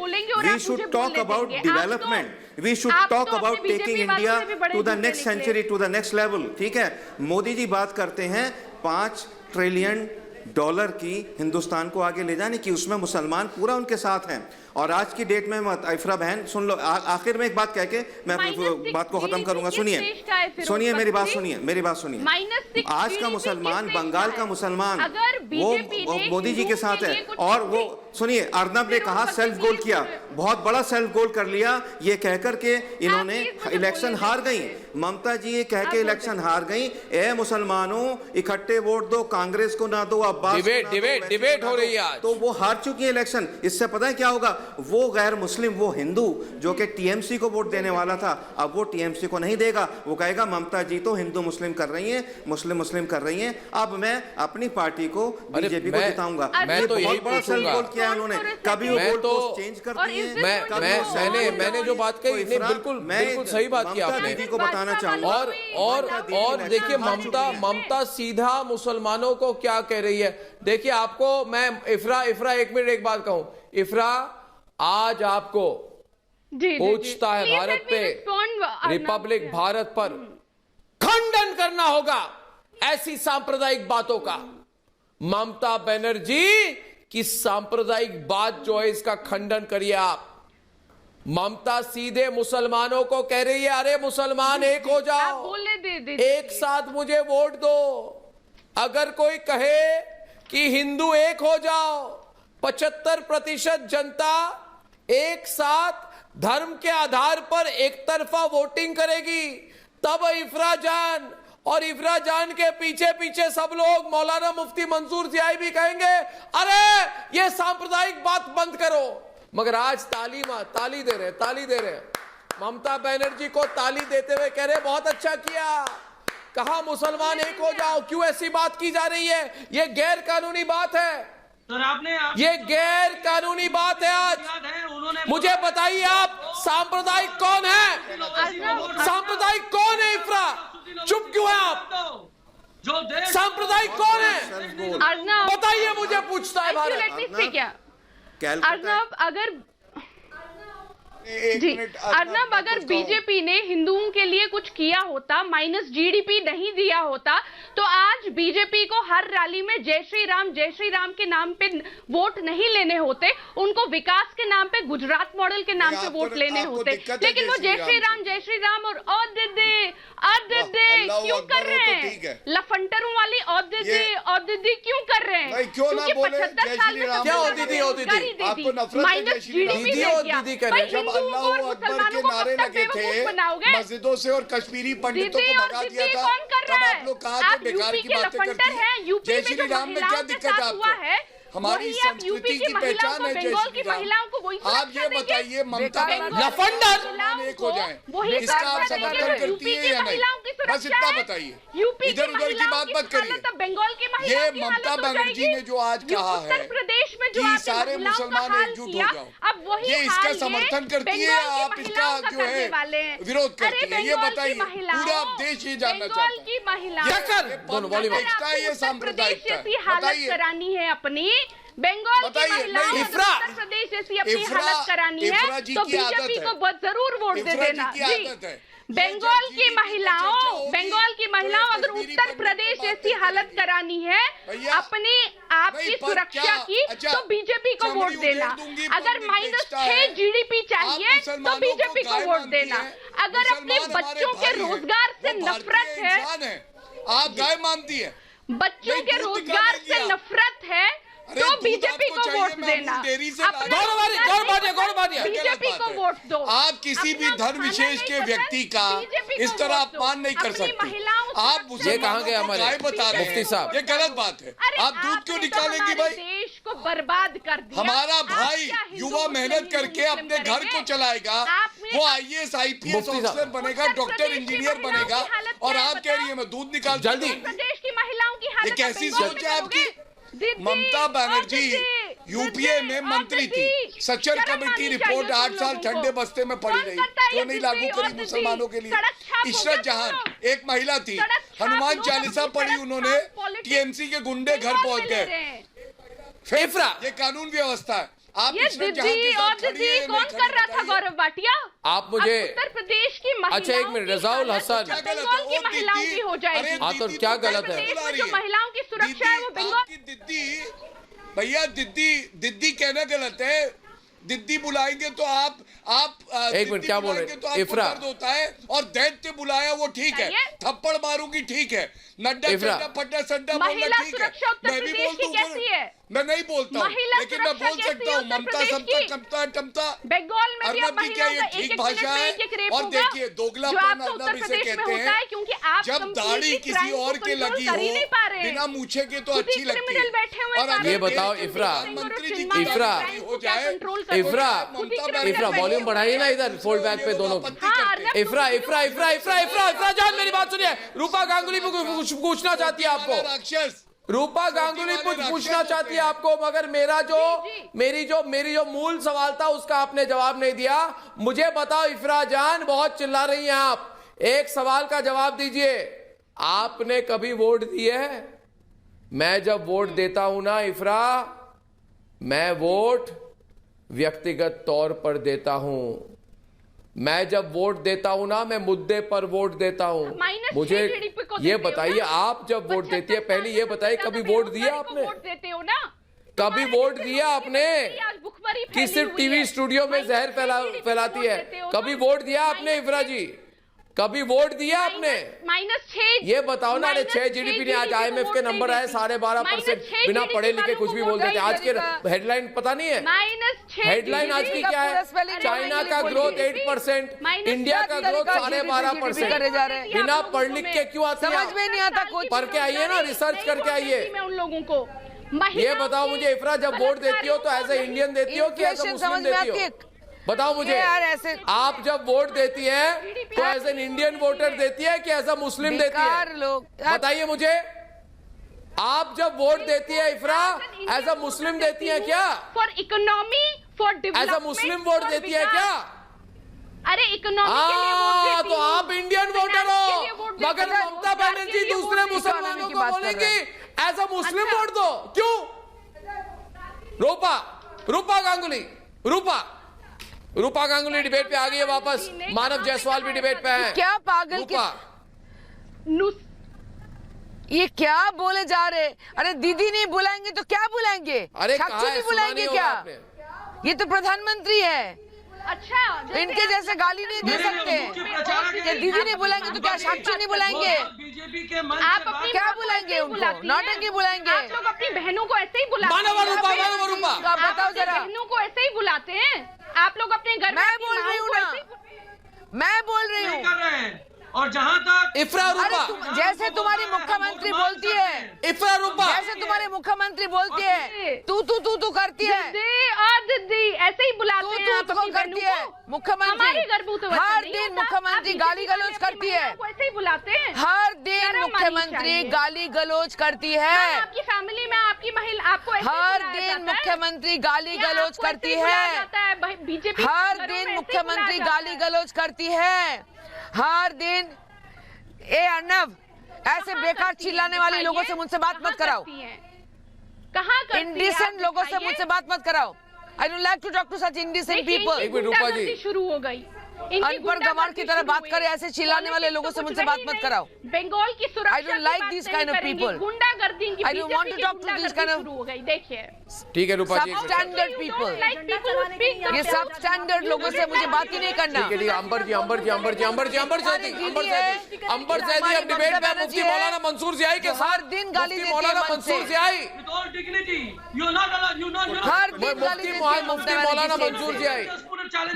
We should talk about development, we should talk about taking India to the next century, to the next level. ठीक है, मोदी जी बात करते हैं 5 ट्रिलियन डॉलर की हिंदुस्तान को आगे ले जाने की, उसमें मुसलमान पूरा उनके साथ हैं। और आज की डेट में इफ्रा बहन सुन लो, आखिर में एक बात कह के मैं अपनी बात को खत्म करूंगा। सुनिए मेरी बात सुनिए। आज का मुसलमान, बंगाल का मुसलमान, वो मोदी जी के साथ है। और वो सुनिए, अर्नब ने कहा सेल्फ गोल किया, बहुत बड़ा सेल्फ गोल कर लिया, ये कहकर के इन्होंने इलेक्शन हार गई। ममता जी ये कह के इलेक्शन हार गई, ए मुसलमानों इकट्ठे वोट दो, कांग्रेस को ना दो, अब्बास डिबेट हो रही है। तो वो हार चुकी है इलेक्शन। इससे पता है क्या होगा? वो गैर मुस्लिम, वो हिंदू जो कि टीएमसी को वोट देने वाला था, अब वो टीएमसी को नहीं देगा। वो कहेगा ममता जी तो हिंदू मुस्लिम कर रही हैं, मुस्लिम कर रही हैं, अब मैं अपनी पार्टी को, बीजेपी को जिताऊंगा। मैं तो यही बड़ा सेल्फ गोल किया है उन्होंने। कभी वो गोल पोस्ट चेंज करती हैं। मैंने जो बात कही बिल्कुल सही बात की आपने, को बताना चाहूंगा। और देखिए ममता सीधा मुसलमानों को क्या कह रही है। देखिए आपको मैं इफ्रा एक मिनट एक बात कहूं। इफ्रा, आज आपको पूछता है भारत पे, रिपब्लिक भारत पर खंडन करना होगा ऐसी सांप्रदायिक बातों का। ममता बनर्जी की सांप्रदायिक बात जो है इसका खंडन करिए आप। ममता सीधे मुसलमानों को कह रही है, अरे मुसलमान एक हो जाओ, एक साथ मुझे वोट दो। अगर कोई कहे कि हिंदू एक हो जाओ, 75% जनता एक साथ धर्म के आधार पर एक तरफा वोटिंग करेगी, तब इफ्रा जान के पीछे सब लोग, मौलाना मुफ्ती मंसूर जियाई भी कहेंगे अरे ये सांप्रदायिक बात बंद करो। मगर आज ताली दे रहे ममता बनर्जी को ताली देते हुए कह रहे बहुत अच्छा किया, कहा मुसलमान एक हो जाओ। क्यों ऐसी बात की जा रही है? ये गैर कानूनी बात है सर। ये गैर कानूनी बात है। आज मुझे बताइए आप सांप्रदायिक कौन है? सांप्रदायिक कौन है? इफ्रा चुप क्यों है आप? सांप्रदायिक कौन है बताइए मुझे, पूछता है भारत। अर्नब, अगर बीजेपी ने हिंदुओं के लिए कुछ किया होता, माइनस जीडीपी नहीं दिया होता, तो आज बीजेपी को हर रैली में जय श्री राम के नाम पे वोट नहीं लेने होते, उनको विकास के नाम पे, गुजरात मॉडल के नाम पे वोट लेने होते। लेकिन वो जय श्री राम और क्यों कर रहे हैं? लफंटरों वाली औदीदी क्यों कर रहे हैं? क्योंकि 75 साल में माइनस जीडीपी अल्लाह अकबर के नारे लगे थे मस्जिदों से और कश्मीरी पंडितों को भगा दिया था, तब आप लोग कहा कि बेकार की बातें करती हैं। जय श्री राम में क्या दिक्कत है आपको? हमारी वही आप यूपी संस्कृति की की महिलाओं पहचान को, है बंगाल जय की श्री राम। महिलाओं को वही आप सुरक्षा ये देंगे? बताइए ममता बेकार बनर्जी लफंडर! मुसलमान एक हो जाए वही इसका आप सुरक्षा समर्थन देंगे जो करती यूपी है की या नहीं? महिलाओं की बस सुरक्षा इतना है। बताइए, यूपी इधर उधर की महिलाओं बात मत करिए। हालत अब बंगाल की ये महिलाओं की ममता हालत हो बनर्जी जाएगी। ने जो आज कहा है उत्तर प्रदेश में जो कि आपने सारे महिलाओं का मुसलमान हाल एकजुट हो किया, जाओ, अब वही ये इसका हाल समर्थन करती है बंगाल की आप इसका महिलाओं का जो है करने वाले हैं। विरोध करती अरे है? ये बंगाल की बताइए, महिलाओं, पूरा देश ये जानना बंगाल चाहता है। की महिलाओं, क्या कर? दोनों वॉल्यूम अगर एकता है, ये आपको उत्तर प्रदेश सांप्रदायिकता है। जैसी हालत बताइए। करानी है अपनी, बंगाल की बताइए, महिलाओं नहीं, को इफ्रा- उत्तर प्रदेश जैसी अपनी इफ्रा- हालत करानी है इफ्रा जी तो की आदत बीजेपी है। को बहुत जरूर वोट दे इफ्रा जी देना। की जी, आदत है। बंगाल ये की जब GDP महिलाओं, चर्चा होगी, बंगाल की महिलाओं तो ये अगर कश्मीरी उत्तर पंडित प्रदेश को जैसी बातें हालत करेंगे। करानी है भैया, अपनी आपकी नहीं, पर सुरक्षा क्या? की अच्छा, तो बीजेपी को चमड़ी वोट उधेड़ देना। दूंगी, अगर पंडित -6 है। जीडीपी चाहिए आप तो मुसलमानों बीजेपी को गाय वोट मानती देना। हैं। अगर अपने मुसलमान हमारे बच्चों के भाई हैं, रोजगार से वो नफरत भारतीय है, इंसान है, आप गाय मानती है। बच्चों नहीं, के दूध रोजगार निकालेंगी से आप। नफरत है अरे तो दूध बीजेपी आपको को चाहिए, वोट मैं देना। अमूल डेयरी से अपना लाया। गौरव बादिया। बीजेपी को वोट दो। आप किसी भी अपना धर्म खाना विशेष नहीं के पसंद, व्यक्ति का बीजेपी को इस तरह वोट दो। अपमान नहीं कर अपनी सकते। महिलाओं आप सुरक्षा ये मुसलमानों कहाँ गए को हमारे गाय बता रहे मुफ्ती हैं, साहब? ये गलत बात है। अरे आप दूध क्यों आपने निकालेंगी तो हमारे भाई? देश को बर्बाद कर दिया। हमारा आप भाई क्या हिंदू युवा मुस्लिम, मेहनत हिंदू करके मुस्लिम अपने घर करेंगे? को चलाएगा, आपने वो IAS IPS मुफ्ती साहब। ऑफिसर बनेगा, उत्तर डॉक्टर प्रदेश की इंजीनियर महिलाओं बनेगा, की हालत और क्या है आप कह रही है मैं दूध निकाल जल्दी। उत्तर प्रदेश की महिलाओं की हालत ये कैसी आप बंगाल सोच में है आपकी? करोगे? दीदी, ममता बनर्जी दीदी, यूपीए में दीदी, मंत्री थी, दीदी, सचर शर्म कमेटी आनी रिपोर्ट चाहिए 8 तुम साल लोगों ठंडे को। बस्ते में पड़ी कौन रही, करता है क्यों ये नहीं दीदी लागू और करी दीदी? मुसलमानों के लिए? सड़क छाप हो इशरत गया जहां तुम लोग। एक महिला थी, सड़क छाप हनुमान लोग चालीसा अपनी पढ़ी सड़क उन्होंने, छाप पॉलिटिक्स टीएमसी के गुंडे घर बंगाल पहुंच में ले गए। रहे हैं। फिर इफ्रा। ये कानून व्यवस्था है। आप ये इशरत जहां के दीदी साथ और खड़ी है, दीदी ये कौन नहीं कर रहा था? बताइए। गौरव भाटिया। आप मुझे- अब उत्तर प्रदेश की महिलाओं अच्छा, एक मिनट, की रज़ाउल हालत हसन। क्या गलत बंगाल है? की वो महिलाओं दीदी- की हो जाएगी। अरे हाँ, तो दीदी क्या तो गलत है? प्रदेश बुला में रही जो है। महिलाओं की सुरक्षा है वो दीदी, बंगाल आपकी दीदी, भैया दीदी कहना गलत है। दीदी बुलाएंगे तो आप एक मिनट, क्या बोल रहे? बुलाएंगे तो आपको इफ्रा। दर्द होता है, और दैत्य बुलाया वो ठीक है, चाहिए? थप्पड़ मारूंगी ठीक है, नड्डा इफ्रा। चड्डा फड्डा सड्डा बोलना महिला ठीक है, सुरक्षा उत्तर मैं भी प्रदेश बोलता की कैसी है? मैं नहीं बोलता हूँ, महिला लेकिन मैं सुरक्षा बोल कैसी सकता है हूँ उत्तर ममता प्रदेश समता की? टमता टमता बंगाल में भी अब अर्नब जी क्या महिलाओं ये का ठीक एक भाषा है? एक रेप और होगा, देखिए जो दोगलापन आपको उत्तर अर्नब इसे प्रदेश में कहते होता है हैं। क्योंकि आप जब दाढ़ी completely किसी crime को और के control लगी कर ही हो, नहीं पा रहे हैं। बिना मूछे के तो खुद ही अच्छी लगती criminal है। बैठे हुए और हैं अगर ये बताओ, देश के इफ्रा, प्रधानमंत्री जी इफ्रा, की हो जाए, इफ्रा, इफ्रा वॉल्यूम बढ़ाइए ना इधर फोल्ड बैक पे दोनों। इफ्रा जान मेरी बात सुनिए। रूपा गांगुली कुछ पूछना चाहती है आपको। राक्षस रूपा गांगुली कुछ पूछना चाहती है आपको, मगर मेरी जो मूल सवाल था उसका आपने जवाब नहीं दिया। मुझे बताओ इफ्रा जान, बहुत चिल्ला रही हैं आप, एक सवाल का जवाब दीजिए। आपने कभी वोट दिए है? मैं जब वोट देता हूं ना इफ्रा, मैं वोट व्यक्तिगत तौर पर देता हूं। मैं जब वोट देता हूं ना, मैं मुद्दे पर वोट देता हूं। मुझे ये बताइए, आप जब वोट देती है, पहले ये बताइए कभी वोट दिया आपने? वोट देते हो ना? कभी वोट दिया आपने? कि सिर्फ टीवी स्टूडियो में जहर फैलाती है? कभी वोट दिया आपने इफ्रा जी? कभी वोट दिया आपने? -6 ये बताओ ना। अरे 6 जीडीपी ने आज IMF के नंबर आए 12.5%। बिना पढ़े लिखे कुछ भी बोल देते हैं। आज के हेडलाइन पता नहीं है? -6 हेडलाइन आज की क्या है? चाइना का ग्रोथ 8%, इंडिया का ग्रोथ 12.5%। बिना पढ़ लिख के क्यों आते समझ में नहीं आता कुछ। पढ़ के आइए ना, रिसर्च करके आइए। मैं उन लोगों को ये बताओ मुझे इफ्रा, जब वोट देती हो तो एज ए इंडियन देती हो कि एज ए मुस्लिम देती हो? बताओ मुझे। यार ऐसे आप जब वोट देती है तो एज एन इंडियन वोटर देती है कि एज ए मुस्लिम देती है? लोग बताइए मुझे। आप जब वोट देती है इफ्रा, एज ए मुस्लिम देती है क्या? For economy, for as a Muslim vote देती है क्या? अरे इकोनॉमी के लिए वोट देती तो हूँ। आप इंडियन वोटर Finance हो, के लिए वोट देती मगर हूँ। ममता रोजगार बनर्जी के लिए दूसरे वोट देती हूँ। मुसलमानों की को बात कर बोलेंगी रहे एज ए मुस्लिम अच्छा। वोट दो। क्यों? रूपा गांगुली डिबेट पे आ गई है वापस। मानव जायसवाल भी डिबेट पे है। क्या पागल रूपा, ये क्या बोले जा रहे? अरे दीदी नहीं बुलाएंगे तो क्या बुलाएंगे? अरे कहाँ साक्षी है? नहीं सुना बुलाएंगे नहीं होगा क्या? आपने। ये तो प्रधानमंत्री है। अच्छा, इनके जैसे गाली नहीं दे सकते। ये दीदी नहीं बुलाएंगे तो क्या साक्षी नहीं बुलाएंगे? बीजेपी के मंच आप से अपनी क्या बहनों को बुलाएंगे ऐसे ही उनको? बुलाती हैं? नौटंकी बुलाएंगे? आप लोग अपनी बहनों को ऐसे ही बुलाते हैं? मानव रूपा आप बताओ अपनी जरा। बहनों को ऐसे ही बुलाते हैं? आप लोग अपने घर में मैं अपनी बोल रही माँओं हूँ को ना। ऐसे ही मैं बोल रही नहीं हूँ। कर रहे हैं और जहां तक इफ्रा अरे रूपा, जैसे तुम्हारी मुख्यमंत्री बोलती है, इफ्रा रूपा, जैसे तुम्हारी मुख्यमंत्री बोलती है, तू करती है, दीदी ऐसे ही बुलाते हैं आप अपनी करती है मुख्यमंत्री। हर दिन मुख्यमंत्री गाली गलौज करती है, ऐसे ही बुलाते हैं। हर दिन मुख्यमंत्री गाली गलौज करती है, आपकी फैमिली में आपकी महिला आपको हर दिन मुख्यमंत्री गाली गलौज करती है, बीजेपी हर दिन मुख्यमंत्री गाली गलौज करती है, हर दिन। ए अर्नब, ऐसे बेकार चिल्लाने वाले लोगों से मुझसे बात मत कराओ, कहाँ इंडिसेंट लोगों से मुझसे बात मत कराओ। I don't like to talk to such indecent people. एक मिनट रूपा जी, शुरू हो गई, अनपढ़ गंवार की तरह बात करे, ऐसे चिल्लाने वाले लोगों से मुझसे बात मत कराओ। बंगाल की सुरक्षा I don't like these kind of people. गुंडागर्दी की I don't want to talk to these kind of- शुरू हो गई। देखिए ठीक है रूपा जी, सब स्टैंडर्ड पीपल, ये सब स्टैंडर्ड लोगों से मुझे बात ही नहीं करना। ठीक है, अंबर जी, अंबर जी, अंबर जी, अंबर जी, अंबर जैदी, अंबर जैदी, अंबर जैदी, अब डिबेट में मुफ्ती मौलाना मंसूर जियाई के हर दिन गाली मुफ्ती देती है मौलाना मन से। Mansoor जियाई, with all dignity, you are not allowed, you not हर दिन गाली देती है मुफ्ती मौलाना मंसूर जियाई,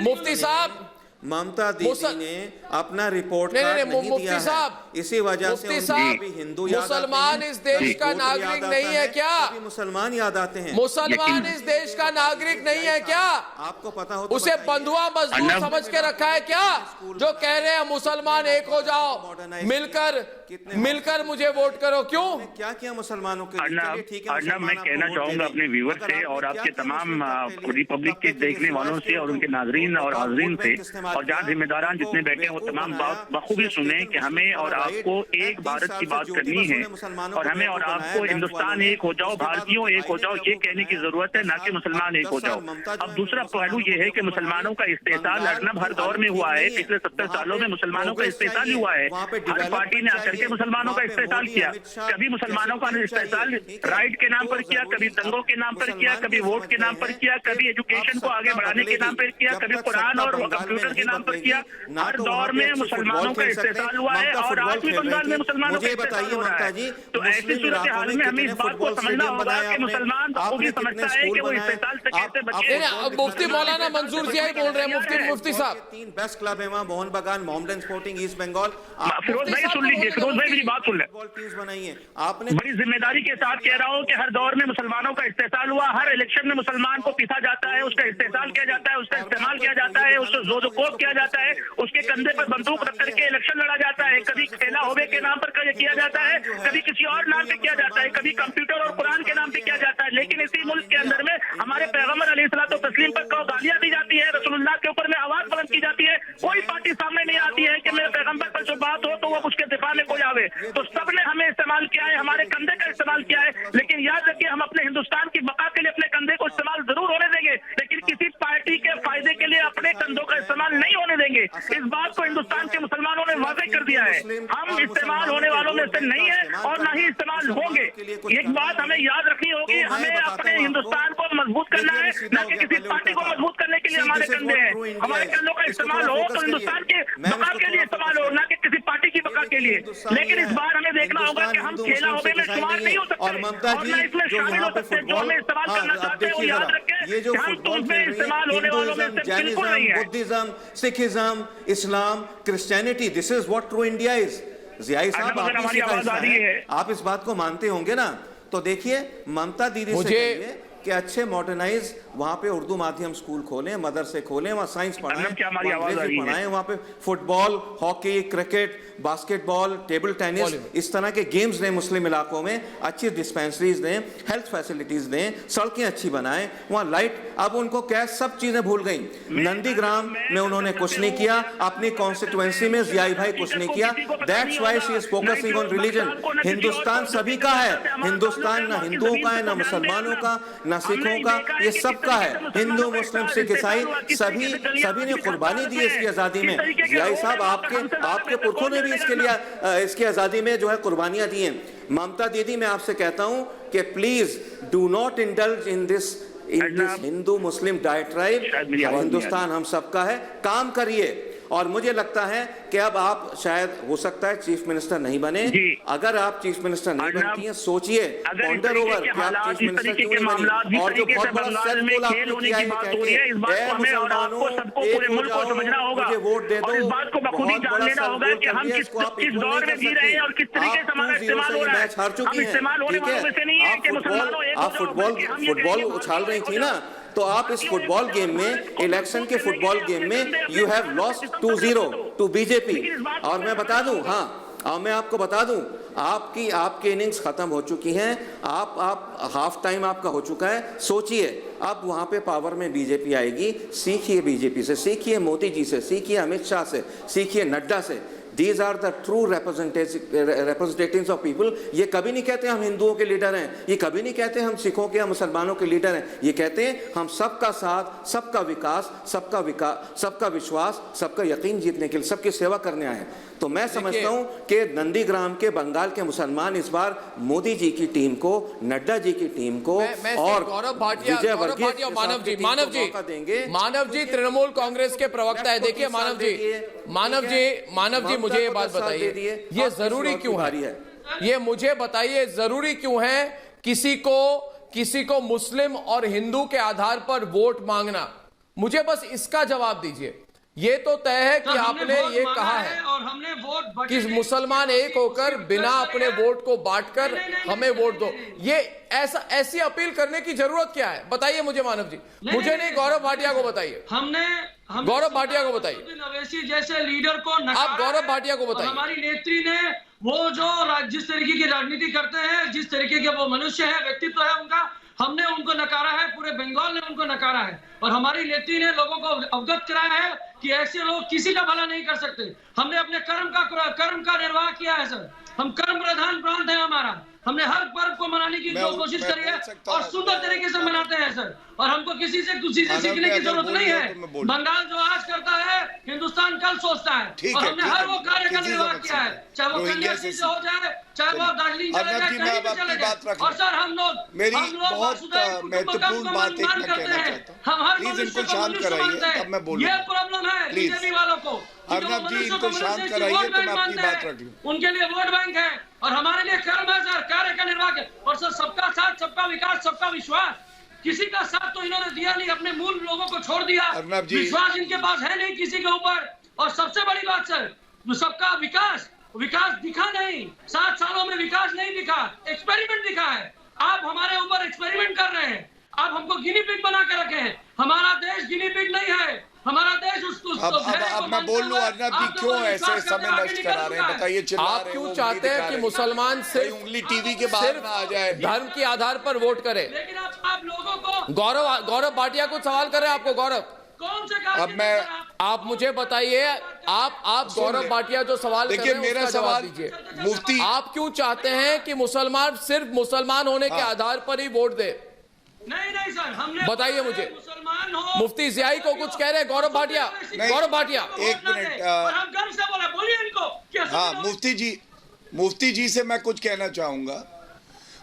मुफ्ती साहब, ममता दीदी ने अपना रिपोर्ट नहीं, कार्ड नहीं, नहीं मुफ्ती दिया साहब, है, इसी वजह से मुफ्ती उनको साहब, भी हिंदू याद आते हैं, मुसलमान इस देश का कभी गोत्र नागरिक याद नहीं आता है क्या? कभी मुसलमान याद आते हैं। मुसलमान इस देश का नागरिक नहीं है क्या? आपको पता हो तो उसे बताइए। बंधुआ मजदूर समझ के रखा है क्या? जो कह रहे हैं मुसलमान एक हो जाओ, मिलकर मुझे वोट करो, क्यों? क्या किया मुसलमानों के लिए? अर्नब, चलिए ठीक है, अर्नब, मैं मुसलमान कहना आपको वोट चाहूंगा दे अपने दें। व्यूवर मगर से आपने और क्या आपके किया तमाम मुसलमानों के लिए? रिपब्लिक के आपके देखने वालों से और उनके नाजरीन और हाजरीन से, और जहाँ जिम्मेदारान जितने बैठे हैं वो तमाम बात बखूबी सुने कि हमें और आपको एक भारत की बात करनी है, और हमें और आपको हिंदुस्तान एक हो जाओ, भारतीयों एक हो जाओ, ये कहने की जरूरत है, ना कि मुसलमान एक हो जाओ। अब दूसरा पहलू ये है कि मुसलमानों का इस्तेसाल अर्नब हर दौर में हुआ है, पिछले 70 सालों में मुसलमानों का इस्तेसाल ही हुआ है। हर पार्टी ने आकर के मुसलमानों का इस्तेसाल किया, कभी मुसलमानों का इस्तेसाल राइट के नाम पर किया, कभी दंगों के नाम पर किया, कभी वोट के नाम पर किया, कभी एजुकेशन को आगे बढ़ाने के नाम पर किया, कभी कुरान और कंप्यूटर के नाम पर किया। हर दौर में मुसलमानों का इस्तेसाल हुआ है, और आज भी बंगाल में मुसलमानों का इस्तेसाल हो रहा है। तो ऐसी सूरत हाल में हमें इस बात को समझना होगा कि मुसलमान बखूबी समझता है कि वो इस्तेसाल से कैसे बचे। मुफ्ती मौलाना मंसूर जियाई बोल रहे हैं, मुफ्ती साहब। 3 बेस्ट क्लब है वहाँ, मोहन बागान, मोहम्मदन स्पोर्टिंग, ईस्ट बंगाल। फिरोज भाई सुन लीजिए, फिरोज भाई मेरी बात सुन ले। टीम्स बनाइए आपने। बड़ी जिम्मेदारी के साथ कह रहा हूँ कि हर दौर में मुसलमानों का इस्तेसाल हुआ, हर इलेक्शन में मुसलमान को पीसा जाता है, उसका इस्तेसाल किया जाता है, उसका इस्तेमाल किया जाता है, उसको जोदोकोप किया जाता है, उसके कंधे पर बंदूक रख करके इलेक्शन लड़ा जाता है, कभी खेला होवे के नाम पर किया जाता है, कभी किसी और नाम पे किया जाता है, कभी कंप्यूटर और कुरान के नाम पे किया जाता है। लेकिन इसी मुल्क के अंदर में हमारे पैगंबर अलैहिस्सलातो तस्लीम पर गालियां दी जाती है, रसूलुल्लाह के ऊपर में आवाज बुलंद की जाती है। कोई पार्टी सामने नहीं आती है कि मेरे पैगंबर पर जो बात हो तो वो उसके दिफा में कोई आवे। तो सबने हमें इस्तेमाल किया है, हमारे कंधे का इस्तेमाल किया है, लेकिन याद रखिए हम अपने हिंदुस्तान की बका के लिए अपने कंधे को इस्तेमाल जरूर होने देंगे, लेकिन किसी पार्टी के फायदे के लिए अपने कंधों का इस्तेमाल नहीं होने देंगे। इस बात को हिंदुस्तान के मुसलमानों ने वाज़ेह कर दिया है। हम इस्तेमाल होने वालों में से नहीं है और न ही इस्तेमाल होंगे। एक बात हमें याद रखनी होगी, हमें अपने हिंदुस्तान को मजबूत करना है, न कि किसी पार्टी को मजबूत करने के लिए हमारे कंधे हैं। हमारे कंधों का इस्तेमाल हो तो हिंदुस्तान के बका के लिए इस्तेमाल हो, न कि किसी पार्टी की बका के लिए। लेकिन इस बार हमें देखना होगा कि हम खेला होवे में शुमार नहीं हो सकते, और ममता जी न इसमें शामिल हो सकते। जो हमें इस्तेमाल करना चाहते हैं वो याद रखें, ये जो हम तो फुटबॉल उसमें खेल रहे इस्तेमाल होने हैं, वालों में से हिंदुइज्म, बिल्कुल नहीं जैनिज्म, है। Buddhism, Sikhism, Islam, Christianity, this is what true India is. जियाई साहब, आप हमारी आवाज आ रही है, आप इस बात को मानते होंगे ना? तो देखिए, ममता दीदी से कहिए कि अच्छे मॉडर्नाइज वहाँ पे उर्दू माध्यम स्कूल खोलें, मदरसे खोलें, वहाँ साइंस पढ़ाएं, अंग्रेजी पढ़ाएं, वहाँ पे football, hockey, cricket, basketball, table tennis, इस तरह के गेम्स दें मुस्लिम इलाकों में, अच्छी डिस्पेंसरीज दें, हेल्थ फैसिलिटीज दें, सड़कें अच्छी बनाएं, वहाँ लाइट। अब उनको क्या सब चीजें भूल गई। नंदीग्राम में उन्होंने कुछ नहीं किया, अपनी कॉन्स्टिट्यूएंसी में जियाई भाई कुछ नहीं किया। That's why she is focusing on religion. Hindustan सभी का है, हिंदुस्तान ना हिंदुओं का है, ना मुसलमानों का, ना सिखों का, ये सबका है। हिंदू, मुस्लिम, सिख, ईसाई सभी ने कुर्बानी दी इसकी आजादी में। जियाई साहब, आपके पुरखों ने भी इसके लिए इसकी आजादी में जो है कुर्बानियां दी हैं। ममता दीदी, मैं आपसे कहता हूं कि please do not indulge in this Hindu Muslim diatribe. Hindustan हम सबका है, काम करिए और मुझे लगता है कि अब आप शायद हो सकता है चीफ मिनिस्टर नहीं बने। अगर आप चीफ मिनिस्टर नहीं बनती हैं, सोचिए पॉन्डर ओवर कि आप चीफ मिनिस्टर क्यों नहीं बनी। और जो बहुत बड़ा सेल्फ गोल आपने किया है कहके मुसलमानों एक हो जाओ, मुझे वोट दे दो, बहुत बड़ा सेल्फ गोल कर दिया, इसको आप इग्नोर नहीं कर सकते। आप 2-0 से ये मैच हार चुकी हैं, ठीक है। आप फुटबॉल उछाल रही थी ना, तो आप इस फुटबॉल गेम में, इलेक्शन के फुटबॉल गेम में you have lost 2-0 to BJP. और मैं बता दूं, और मैं आपको बता दूं, आपकी इनिंग्स खत्म हो चुकी हैं। आप हाफ टाइम आपका हो चुका है। सोचिए अब वहां पे पावर में बीजेपी आएगी। सीखिए बीजेपी से, सीखिए मोदी जी से, सीखिए अमित शाह से, सीखिए नड्डा से। These are the true representatives of people। ये कभी नहीं कहते हम हिंदुओं के लीडर हैं, ये कभी नहीं कहते हम सिखों के या मुसलमानों के लीडर हैं। ये कहते हैं हम सबका साथ, सबका विकास, सबका विश्वास, सबका यकीन जीतने के लिए, सबकी सेवा करने आए हैं। तो मैं समझता हूं कि नंदीग्राम के बंगाल के मुसलमान इस बार मोदी जी की टीम को, नड्डा जी की टीम को और गौरव भाटिया, मानव जी तृणमूल कांग्रेस के प्रवक्ता है। देखिए मानव जी मुझे ये बात बताइए, ये जरूरी क्यों है? ये मुझे बताइए जरूरी क्यों है किसी को मुस्लिम और हिंदू के आधार पर वोट मांगना? मुझे बस इसका जवाब दीजिए। ये तो तय है कि आपने ये कहा है और हमने वोट कि मुसलमान एक होकर बिना अपने वोट को बांटकर हमें वोट दो। ये ऐसी अपील करने की जरूरत क्या है? बताइए मुझे मानव जी, मुझे नहीं, गौरव भाटिया को बताइए। गौरव भाटिया को बताइए, अवैसी जैसे लीडर को आप गौरव भाटिया को बताइए। हमारी नेत्री ने वो जो जिस तरीके की राजनीति करते हैं, जिस तरीके के वो मनुष्य है, व्यक्तित्व है उनका, हमने उनको नकारा है, पूरे बंगाल ने उनको नकारा है। और हमारी नेत्री ने लोगों को अवगत कराया है कि ऐसे लोग किसी का भला नहीं कर सकते। हमने अपने कर्म का निर्वाह किया है सर। हम कर्म प्रधान प्रांत है हमारा। हमने हर पर्व को मनाने की जो कोशिश करी है और सुंदर तरीके से मनाते हैं सर। और हमको किसी से सीखने की जरूरत नहीं है। बंगाल जो आज करता है, हिंदुस्तान कल सोचता है। और हमने हर वो कार्य का निर्वाह किया है, चाहे वो कन्याकुमारी से हो जाए, चाहे वो दार्जिलिंग चले जाए, कहीं भी चले जाए। और सर हम लोग महत्वपूर्ण बात एक मैं कहना चाहता हूँ, हम हर प्लीज इनको शांत कराइए, तब मैं बोलूँ। ये प्रॉब्लम है बीजेपी वालों को। अर्नब जी इनको शांत कराइए तो मैं अपनी बात रख लूं। उनके लिए वोट बैंक है और हमारे लिए कर्म है सर, कार्य का निर्वाह है। और सर सबका साथ, सबका विकास, सबका विश्वास। किसी का साथ तो इन्होंने दिया नहीं, अपने मूल लोगों को छोड़ दिया। विश्वास इनके पास है नहीं किसी के ऊपर। और सबसे बड़ी बात सर, सबका विकास दिखा नहीं। 7 सालों में विकास नहीं दिखा, एक्सपेरिमेंट दिखा है। आप हमारे ऊपर एक्सपेरिमेंट कर रहे हैं, आप हमको गिनी पिग बना के रखे हैं। हमारा देश गिनी पिग नहीं है, हमारा देश उसको। अब मैं बोल लूं, अर्नब जी क्यों ऐसे समय नष्ट करा रहे हैं बताइए? आप क्यों चाहते हैं कि मुसलमान सिर्फ उंगली टीवी के बाहर ना आ जाए, धर्म के आधार पर वोट करें? लेकिन आप लोगों को गौरव भाटिया को सवाल कर रहे हैं आपको। गौरव, कौन से अब मैं आप मुझे बताइए, आप गौरव भाटिया जो सवाल कर रहे हैं मेरा सवाल दीजिए। मुफ्ती, आप क्यों चाहते हैं कि मुसलमान सिर्फ मुसलमान होने के आधार पर ही वोट दे? नहीं सर, हमने बताइए मुझे। मुसलमान हो, मुफ्ती जियाई को कुछ कह रहे हैं गौरव भाटिया। एक मिनट, हम गर्व से बोला, बोलिए इनको। हाँ मुफ्ती जी से मैं कुछ कहना चाहूंगा।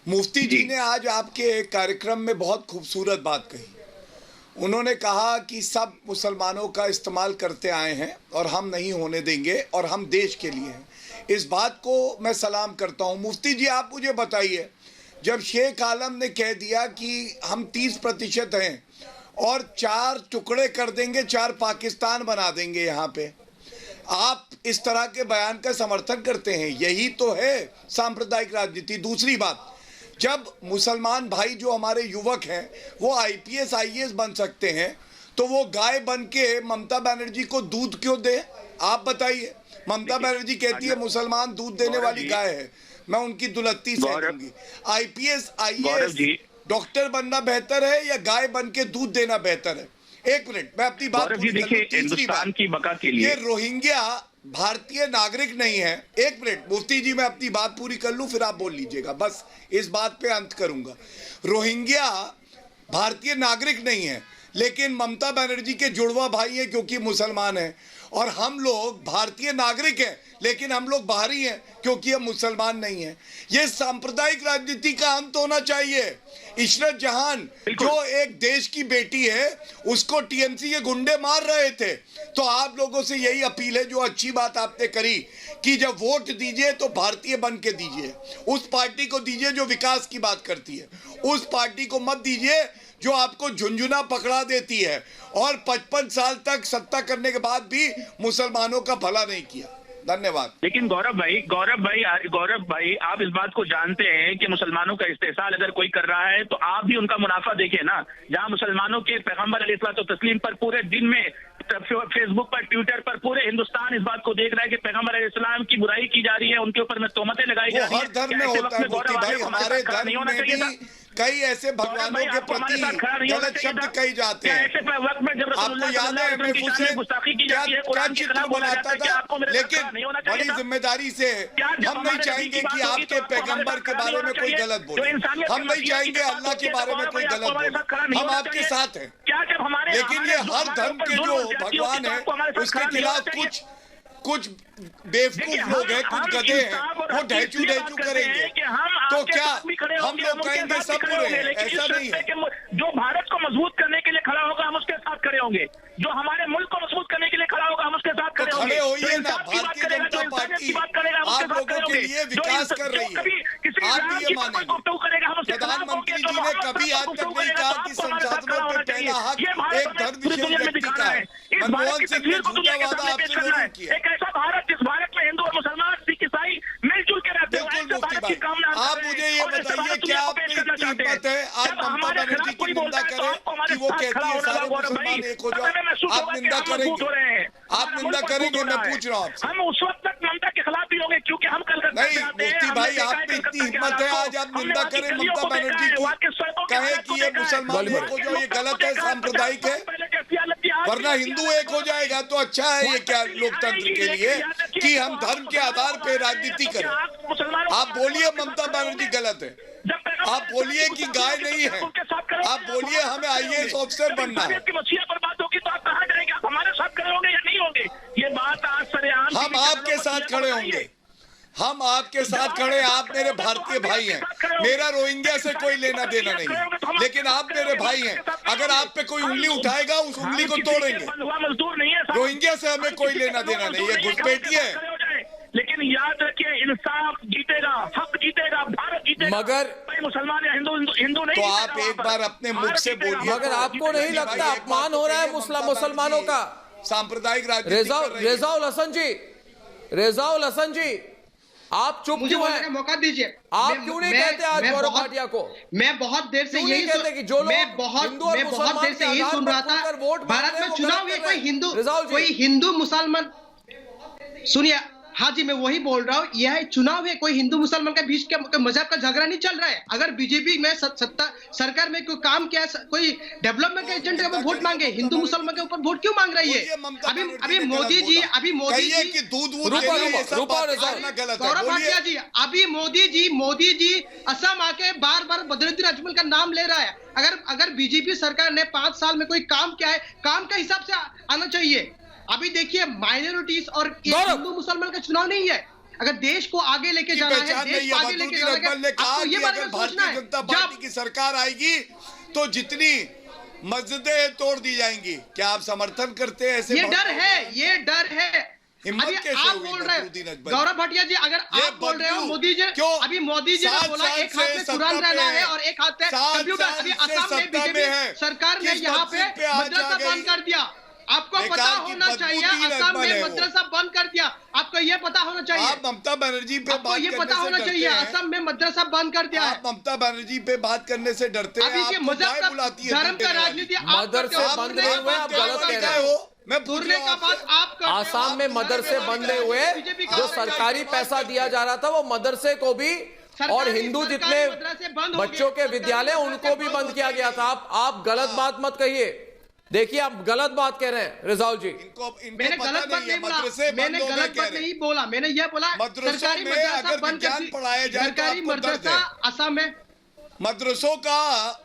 मुफ्ती जी ने आज आपके कार्यक्रम में बहुत खूबसूरत बात कही। उन्होंने कहा कि सब मुसलमानों का इस्तेमाल करते आए हैं और हम नहीं होने देंगे और हम देश के लिए हैं। इस बात को मैं सलाम करता हूं। मुफ्ती जी आप मुझे बताइए, जब शेख आलम ने कह दिया कि हम 30% हैं और 4 टुकड़े कर देंगे, 4 पाकिस्तान बना देंगे यहाँ पे, आप इस तरह के बयान का समर्थन करते हैं? यही तो है सांप्रदायिक राजनीति। दूसरी बात, जब मुसलमान भाई जो हमारे युवक हैं वो IPS IAS बन सकते हैं, तो वो गाय बन के ममता बनर्जी को दूध क्यों दे? आप बताइए। ममता बनर्जी कहती है मुसलमान दूध देने वाली गाय है, मैं उनकी दुलत्ती से दूंगी। IPS IAS डॉक्टर बनना बेहतर है या गाय बन के दूध देना बेहतर है? एक मिनट, मैं अपनी बात पूरी कर लूं। हिंदुस्तान की बका के लिए ये रोहिंग्या भारतीय नागरिक नहीं है। एक मिनट मुफ्ती जी, मैं अपनी बात पूरी कर लूं, फिर आप बोल लीजिएगा। बस इस बात पे अंत करूंगा। रोहिंग्या भारतीय नागरिक नहीं है, लेकिन ममता बनर्जी के जुड़वा भाई हैं क्योंकि मुसलमान हैं, और हम लोग भारतीय नागरिक हैं लेकिन हम लोग बाहरी हैं क्योंकि हम मुसलमान नहीं हैं। ये सांप्रदायिक राजनीति का अंत होना चाहिए। इशरत जहां जो एक देश की बेटी है उसको टीएमसी के गुंडे मार रहे थे। तो आप लोगों से यही अपील है, जो अच्छी बात आपने करी कि जब वोट दीजिए तो भारतीय बन के दीजिए, उस पार्टी को दीजिए जो विकास की बात करती है, उस पार्टी को मत दीजिए जो आपको झुंझुना पकड़ा देती है और 55 साल तक सत्ता करने के बाद भी मुसलमानों का भला नहीं किया। धन्यवाद। लेकिन गौरव भाई आप इस बात को जानते हैं कि मुसलमानों का इस्तेसाल अगर कोई कर रहा है तो आप भी उनका मुनाफा देखिए ना। जहां मुसलमानों के पैगंबर अलैहिस्सलातु तस्लीम पर पूरे दिन में फेसबुक पर, ट्विटर पर पूरे हिंदुस्तान इस बात को देख रहा है कि पैगंबर अलैहिस्सलाम की बुराई की जा रही है, उनके ऊपर में तोहमतें लगाई जा रही है। हर धर्म में होता है मोती भाई, हमारे धर्म में भी कई ऐसे भगवानों के प्रति गलत शब्द कही जाते हैं। आपको याद है मैं मुझसे क्या चित्र बनाता था, लेकिन बड़ी जिम्मेदारी से हम नहीं चाहेंगे कि आपके पैगंबर के बारे में कोई गलत बोले, हम नहीं चाहेंगे अल्लाह के बारे में कोई गलत बोले, हम आपके साथ हैं। लेकिन ये हर धर्म के जो भगवान है उसके खिलाफ कुछ बेवकूफ लोग हैं, कुछ गधे हैं, वो ढैचू करेंगे। तो क्या हम लोग कहेंगे सब बुरे हैं? ऐसा नहीं है। जो भारत को मजबूत करने के लिए खड़ा होगा हम उसके साथ खड़े होंगे, जो हमारे मुल्क को मजबूत करने के लिए खड़ा होगा हम उसके साथ खड़े होंगे। होइए ना, भारतीय जनता पार्टी आप लोगों के लिए विकास कर रही है, आप भी ये मानेंगे। प्रधानमंत्री जी ने कभी आज तक नहीं कहा कि संसाधनों पे पहला हक एक धर्म विशेष व्यक्ति का है। मनमोहन सिंह ने झूठा वादा आपसे जरूर किया। एक ऐसा भारत जिस भारत में हिंदू और मुसलमान, सिख, ईसाई मिलजुल के रहते हैं। आप मुझे ये बताइए, क्या आप में इतनी हिम्मत है आज ममता बनर्जी की निंदा करें कि वो कहती है सारे मुसलमान एक हो जाओ? आप निंदा करेंगे? आप निंदा करेंगे? मैं पूछ रहा हूँ आपसे। हम उस वक्त तक ममता के खिलाफ भी होंगे क्योंकि हम कलकत्ता नहीं मुफ्ती भाई, आप में इतनी हिम्मत है आज आप निंदा करें ममता बनर्जी की, कहे कि ये मुसलमान एक हो जाओ, ये गलत है, सांप्रदायिक है, वरना हिंदू एक हो जाएगा तो अच्छा है। ये क्या लोकतंत्र के लिए कि हम धर्म के आधार पर राजनीति करें? आप बोलिए ममता बनर्जी गलत है, आप बोलिए कि गाय नहीं है, आप बोलिए हमें आईएएस ऑफिसर बनना है। हमारे साथ खड़े होंगे या नहीं होंगे? ये बात आज सरेआम हम आपके साथ खड़े होंगे, हम आपके साथ खड़े। आप मेरे भारतीय भाई हैं, मेरा रोहिंग्या से कोई लेना देना नहीं है, लेकिन आप मेरे भाई हैं। अगर आप पे कोई उंगली उठाएगा उस उंगली को तोड़ेंगे। रोहिंग्या से हमें कोई लेना देना नहीं है, घुसपैठी है। लेकिन याद रखिए, इंसाफ जीतेगा, हक जीतेगा, भारत जीतेगा। मगर मुसलमान या हिंदू नहीं। तो आप एक बार अपने मुख से बोलिए। मगर आपको नहीं लगता अपमान हो रहा है मुसलमानों का? सांप्रदायिक राजनीति रेजाउल हसन जी, आप चुप क्यों हैं? मौका दीजिए। आप क्यों नहीं कहते आज गौरव भाटिया को? मैं बहुत देर से यही कहते कि जो लोग मैं बहुत देर से यही सुन रहा था। भारत में चुनाव है, कोई हिंदू मुसलमान, सुनिए, हाँ जी मैं वही बोल रहा हूँ, यह चुनाव है, कोई हिंदू मुसलमान के बीच के मजहब का झगड़ा नहीं चल रहा है। अगर बीजेपी में सत्ता सरकार में कोई काम किया, कोई डेवलपमेंट के एजेंडे का वोट मांगे, हिंदू मुसलमान के ऊपर वोट क्यों मांग रही है? अभी मोदी जी गौरव भाटिया जी, अभी मोदी जी असम आके बार बार बदरुद्दीन अजमल का नाम ले रहा है। अगर बीजेपी सरकार ने 5 साल में कोई काम किया है, काम का हिसाब से आना चाहिए। अभी देखिए, माइनॉरिटीज और हिंदू मुसलमान का चुनाव नहीं है। अगर देश को आगे लेके जाना है, देश को आगे लेके जाना है, आपको ये बारे में सोचना है। जनता पार्टी की सरकार आएगी तो जितनी मस्जिदें तोड़ दी जाएंगी, क्या आप समर्थन करते हैं ऐसे? ये डर है। अभी आप बोल रहे हैं गौरव भाटिया जी, अगर आप बोल रहे हो मोदी जी, अभी मोदी जी ने बोला एक हाथ में कुरान रहना है और एक हाथ में कंप्यूटर। अभी असम में बीजेपी सरकार ने यहाँ पे मदरसा बंद कर दिया। आपको पता होना चाहिए, असम में मदरसा बंद कर दिया। आपको ये पता होना चाहिए। आप ममता बनर्जी पे आपको ये पता होना चाहिए, असम में मदरसा बंद कर दिया। आप ममता बनर्जी पे बात करने से डरते हैं। अभी ये मजहब का, धर्म का राजनीति मदरसे बंद नहीं हुए, आप गलत कह रहे हो। मैं बोलने का बात आप आसाम में मदरसे बंद नहीं हुए, जो सरकारी पैसा दिया जा रहा था वो मदरसे को भी और हिंदू जितने बच्चों के विद्यालय उनको भी बंद किया गया था। आप गलत बात मत कहिए। देखिए, आप गलत बात कह रहे हैं रिजाउल जी। मैंने गलत बात नहीं बोला, मैंने यह बोला सरकारी मदरसा बंद कर दिया। सरकारी मदरसा असम में मदरसों का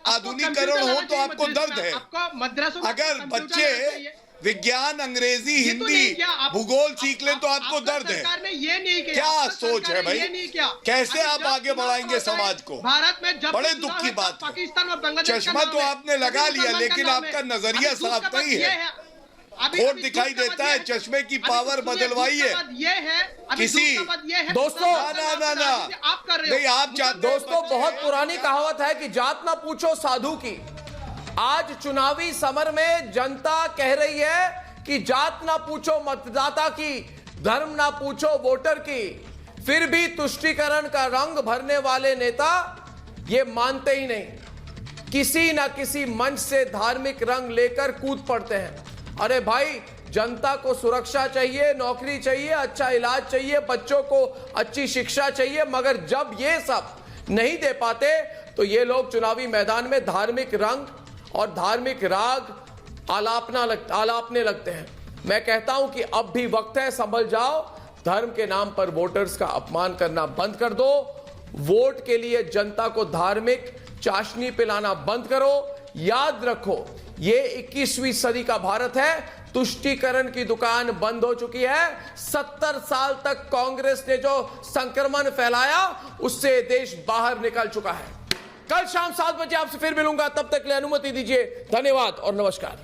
आधुनिकीकरण हो तो आपको दर्द है। अगर बच्चे विज्ञान, अंग्रेजी, हिंदी, भूगोल सीख लें तो आपको दर्द है। ये नहीं किया। क्या सोच है भाई? कैसे आप आगे बढ़ाएंगे समाज को? भारत में जब बड़े दुख की बात है। पाकिस्तान और बांग्लादेश चश्मा तो आपने लगा लिया, लेकिन आपका नजरिया साफ नहीं है। खोट दिखाई देता है। चश्मे की पावर बदलवाइए। किसी दोस्तों ना आप कर रहे नहीं, आप चाहते। दोस्तों, बहुत पुरानी कहावत है कि जात ना पूछो साधु की। आज चुनावी समर में जनता कह रही है कि जात ना पूछो मतदाता की, धर्म ना पूछो वोटर की। फिर भी तुष्टीकरण का रंग भरने वाले नेता ये मानते ही नहीं, किसी ना किसी मंच से धार्मिक रंग लेकर कूद पड़ते हैं। अरे भाई, जनता को सुरक्षा चाहिए, नौकरी चाहिए, अच्छा इलाज चाहिए, बच्चों को अच्छी शिक्षा चाहिए, मगर जब ये सब नहीं दे पाते तो ये लोग चुनावी मैदान में धार्मिक रंग और धार्मिक राग आलापने लगते हैं। मैं कहता हूं कि अब भी वक्त है, संभल जाओ। धर्म के नाम पर वोटर्स का अपमान करना बंद कर दो। वोट के लिए जनता को धार्मिक चाशनी पिलाना बंद करो। याद रखो, ये 21वीं सदी का भारत है। तुष्टीकरण की दुकान बंद हो चुकी है। 70 साल तक कांग्रेस ने जो संक्रमण फैलाया, उससे देश बाहर निकल चुका है। कल शाम 7 बजे आपसे फिर मिलूंगा। तब तक के लिए अनुमति दीजिए। धन्यवाद और नमस्कार।